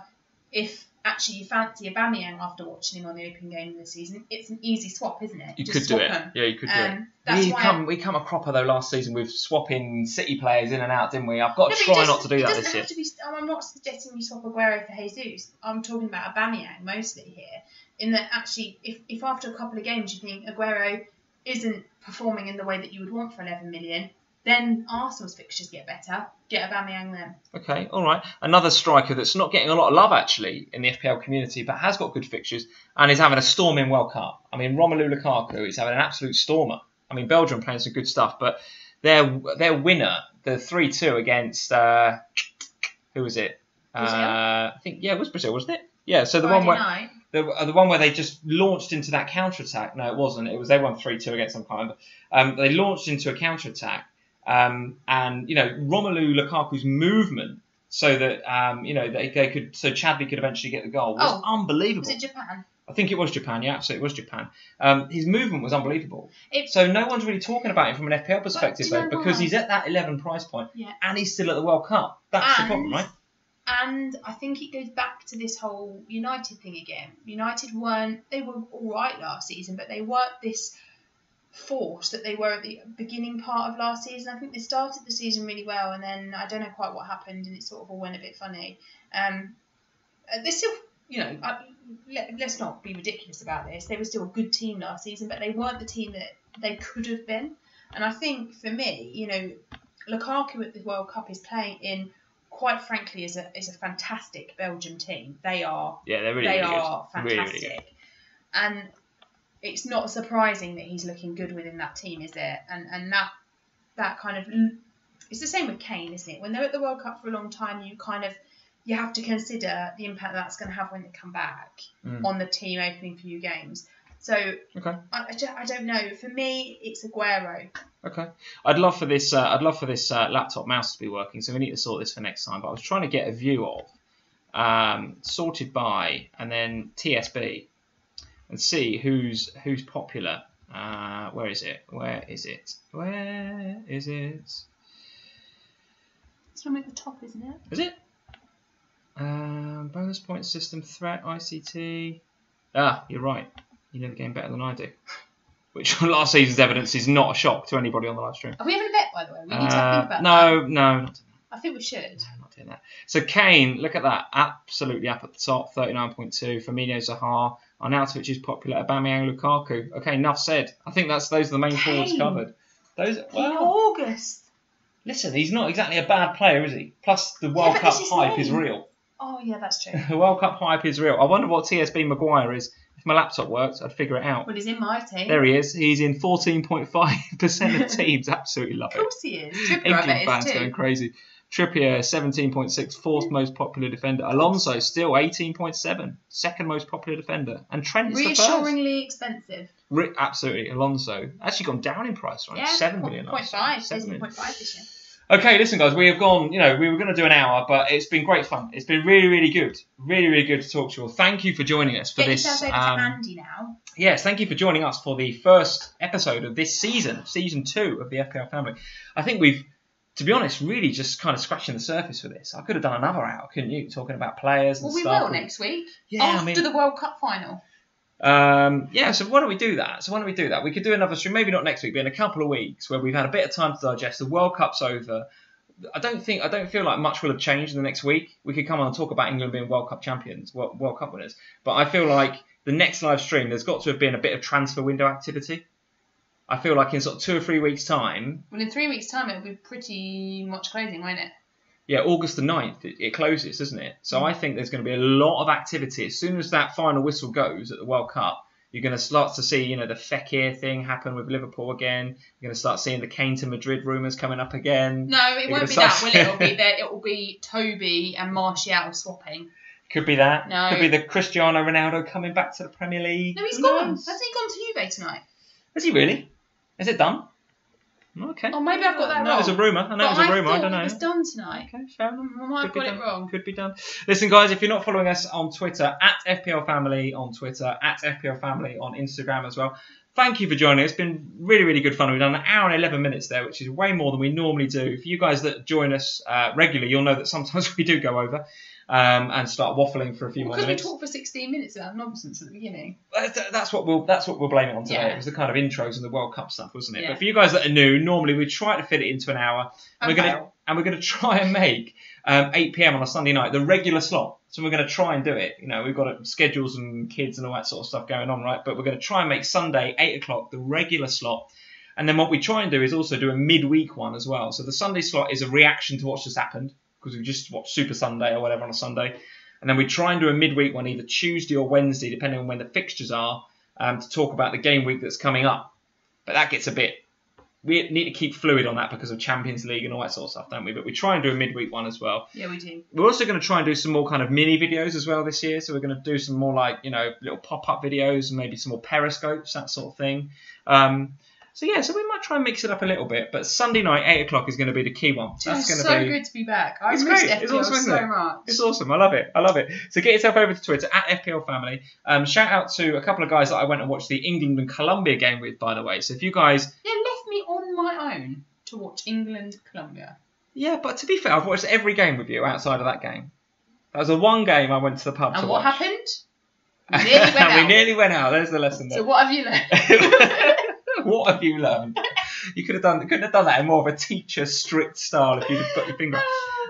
if actually you fancy Aubameyang after watching him on the opening game of the season, it's an easy swap, isn't it? You could do it. Yeah, you could do it. We come a cropper though last season with swapping City players in and out, didn't we? I've got to try not to do that this year. I'm not suggesting you swap Aguero for Jesus. I'm talking about Aubameyang mostly here. In that actually, if after a couple of games you think Aguero isn't performing in the way that you would want for 11 million, then Arsenal's fixtures get better. Get Aubameyang then. Okay, all right. Another striker that's not getting a lot of love, actually, in the FPL community, but has got good fixtures and is having a storming World Cup. Romelu Lukaku is having an absolute stormer. Belgium playing some good stuff, but their winner, the 3-2 against... who was it? Brazil? I think, it was Brazil, wasn't it? Yeah, so the Friday one where... night. The one where they just launched into that counter-attack. No, it wasn't. They won 3-2 against some kind. But they launched into a counter-attack. And Romelu Lukaku's movement, so that they could, so Chadley could eventually get the goal, was unbelievable. Was it Japan? I think it was Japan. Yeah, absolutely, it was Japan. His movement was unbelievable. So no one's really talking about him from an FPL perspective, though, because he's at that 11 price point, and he's still at the World Cup. That's the problem, right? And I think it goes back to this whole United thing again. United they were all right last season, but they weren't this force that they were at the beginning part of last season. I think they started the season really well, and then I don't know quite what happened, and it sort of all went a bit funny. They still, let's not be ridiculous about this. They were still a good team last season, but they weren't the team that they could have been. And I think for me, Lukaku at the World Cup is playing in, quite frankly, is a fantastic Belgium team. They are they're really good. Fantastic. Really good. And it's not surprising that he's looking good within that team, is it? And that kind of, it's the same with Kane, isn't it? When they're at the World Cup for a long time, you have to consider the impact that's going to have when they come back on the team opening few games. So I don't know. For me, it's Aguero. Okay, I'd love for this laptop mouse to be working. So we need to sort this for next time. But I was trying to get a view of sorted by and then TSB and see who's popular. Where is it? It's from at the top, isn't it? Is it? Bonus point system, threat, ICT. You're right. You know the game better than I do. Which last season's evidence is not a shock to anybody on the live stream. Are we having a bet, by the way? We need to think about that. No, not doing that. I think we should. No, not doing that. So Kane, look at that. Absolutely up at the top, 39.2. Firmino, Zaha. Arnautovic is popular. Aubameyang, Lukaku. Okay, enough said. I think those are the main forwards covered. In August. Listen, he's not exactly a bad player, is he? Plus, the World Cup hype is real. Oh, yeah, that's true. The World Cup hype is real. I wonder what TSB Maguire is. If my laptop works, I'd figure it out. Well, he's in my team. There he is. He's in 14.5% of teams. Absolutely love it. Of course he is. Trippier, I bet fans going crazy. Trippier, 17.6, fourth most popular defender. Alonso, still 18.7, second most popular defender. And Trent's the first. Reassuringly expensive. Absolutely. Alonso. Actually gone down in price, right? Yeah, 7 million. 0.5. 0.5 this year. Okay, listen, guys, we have gone, we were going to do an hour, but it's been great fun. It's been really, really good. Really, really good to talk to you all. Thank you for joining us for this. Get yourself over to Andy now. Yes, thank you for joining us for the first episode of this season 2 of the FPL family. I think we've, to be honest, really just kind of scratching the surface for this. I could have done another hour, couldn't you? Talking about players and stuff. Well, we will next week. Yeah, after the World Cup final. So why don't we do that? We could do another stream, maybe not next week, but in a couple of weeks where we've had a bit of time to digest. The World Cup's over. I don't feel like much will have changed in the next week. We could come on and talk about England being World Cup champions, World Cup winners. But I feel like the next live stream, there's got to have been a bit of transfer window activity. I feel like in sort of 2 or 3 weeks' time. Well, in 3 weeks' time, it'll be pretty much closing, won't it? Yeah, August the 9th, it closes, doesn't it? So I think there's going to be a lot of activity. As soon as that final whistle goes at the World Cup, you're going to start to see, the Fekir thing happen with Liverpool again. You're going to start seeing the Kane to Madrid rumours coming up again. No, it won't be that, will it? It will be Toby and Martial swapping. Could be that. No. Could be the Cristiano Ronaldo coming back to the Premier League. No, he's gone. Hasn't he gone to Juve tonight? Has he really? Is it done? Okay. Oh, maybe I've got that wrong. No, it was a rumour. I know it was a rumour. I don't know. It was done tonight. Okay, fair enough. I might have got it wrong. Could be done. Listen, guys, if you're not following us on Twitter, at FPLFamily on Twitter, at FPLFamily on Instagram as well. Thank you for joining us. It's been really, really good fun. We've done an hour and 11 minutes there, which is way more than we normally do. For you guys that join us regularly, you'll know that sometimes we do go over. And start waffling for a few more minutes. Because we talked for 16 minutes about nonsense at the beginning. That's what we'll blame it on today. Yeah. It was the kind of intros and the World Cup stuff, wasn't it? Yeah. But for you guys that are new, normally we try to fit it into an hour. And we're gonna try and make 8 PM on a Sunday night the regular slot. So we're gonna try and do it. We've got schedules and kids and all that sort of stuff going on, right? But we're gonna try and make Sunday 8 o'clock the regular slot. And then what we try and do is also do a midweek one as well. So the Sunday slot is a reaction to what's just happened, because we just watched Super Sunday or whatever on a Sunday. And then we try and do a midweek one either Tuesday or Wednesday, depending on when the fixtures are, to talk about the game week that's coming up. But that gets a bit... We need to keep fluid on that because of Champions League and all that sort of stuff, don't we? But we try and do a midweek one as well. Yeah, we do. We're also going to try and do some more kind of mini videos as well this year. So we're going to do some more little pop-up videos and maybe some more periscopes, that sort of thing. So yeah, so we might try and mix it up a little bit. But Sunday night, 8 o'clock is going to be the key one. That's going to be good to be back. I missed FPL it's awesome, so much. It's awesome. I love it. So get yourself over to Twitter at FPLFamily. Shout out to a couple of guys that I went and watched the England and Colombia game with, by the way. So if you guys left me on my own to watch England Colombia. Yeah, but to be fair, I've watched every game with you outside of that game. That was the one game I went to the pub to watch. And what happened? We nearly went out. There's the lesson there. So what have you learned? What have you learned? You couldn't have done that in more of a teacher strict style if you'd have got your finger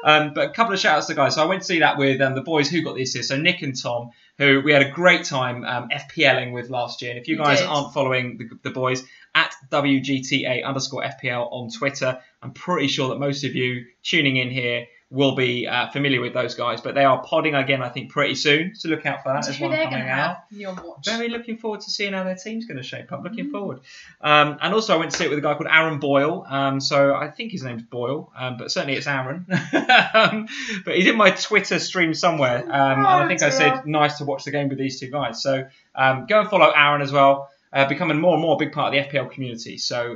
up. But a couple of shout outs to guys. So I went to see that with the boys who got the assist. So Nick and Tom, who we had a great time FPLing with last year. And if you guys aren't following the boys, at WGTA_FPL on Twitter, I'm pretty sure that most of you tuning in here will be familiar with those guys, but they are podding again, I think, pretty soon. So look out for that. There's one coming out. Very looking forward to seeing how their team's going to shape up. Looking forward. And also I went to see it with a guy called Aaron Boyle. So I think his name's Boyle, but certainly it's Aaron. But he's in my Twitter stream somewhere. And I think I said nice to watch the game with these two guys. So go and follow Aaron as well. Becoming more and more a big part of the FPL community. So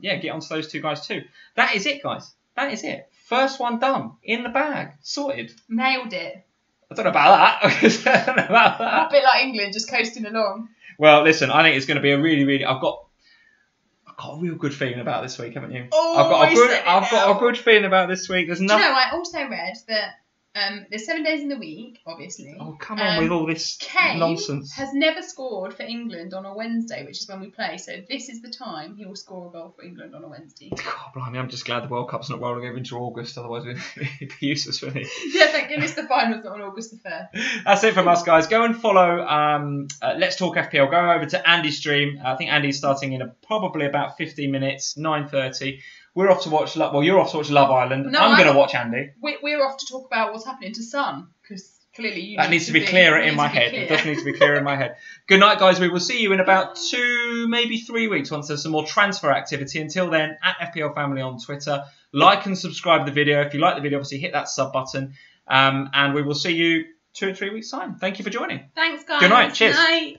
get onto those two guys too. That is it, guys. That is it. First one done. In the bag. Sorted. Nailed it. I don't know about that. A bit like England, just coasting along. Well, listen, I think it's going to be a really... I've got a real good feeling about this week, haven't you? Oh, I've got a good feeling about this week. There's nothing... Do you know, I also read that there's 7 days in the week, obviously. Oh, come on with all this nonsense. Kane has never scored for England on a Wednesday, which is when we play. So this is the time he will score a goal for England on a Wednesday. God, blimey, I'm just glad the World Cup's not rolling over into August, otherwise it'd be useless for me. Yeah, thank goodness the final's not on August the 1st. That's it from us, guys. Go and follow Let's Talk FPL. Go over to Andy's stream. I think Andy's starting in probably about 15 minutes, 9:30. We're off to watch. You're off to watch Love Island. No, I'm going to watch Andy. We're off to talk about what's happening to Sun, because clearly that needs to be clearer in my head. It does need to be clearer in my head. Good night, guys. We will see you in about 2, maybe 3 weeks once there's some more transfer activity. Until then, at FPL Family on Twitter. Like and subscribe to the video. If you like the video, obviously hit that sub button. And we will see you 2 or 3 weeks' time. Thank you for joining. Thanks, guys. Good night. Cheers. Night.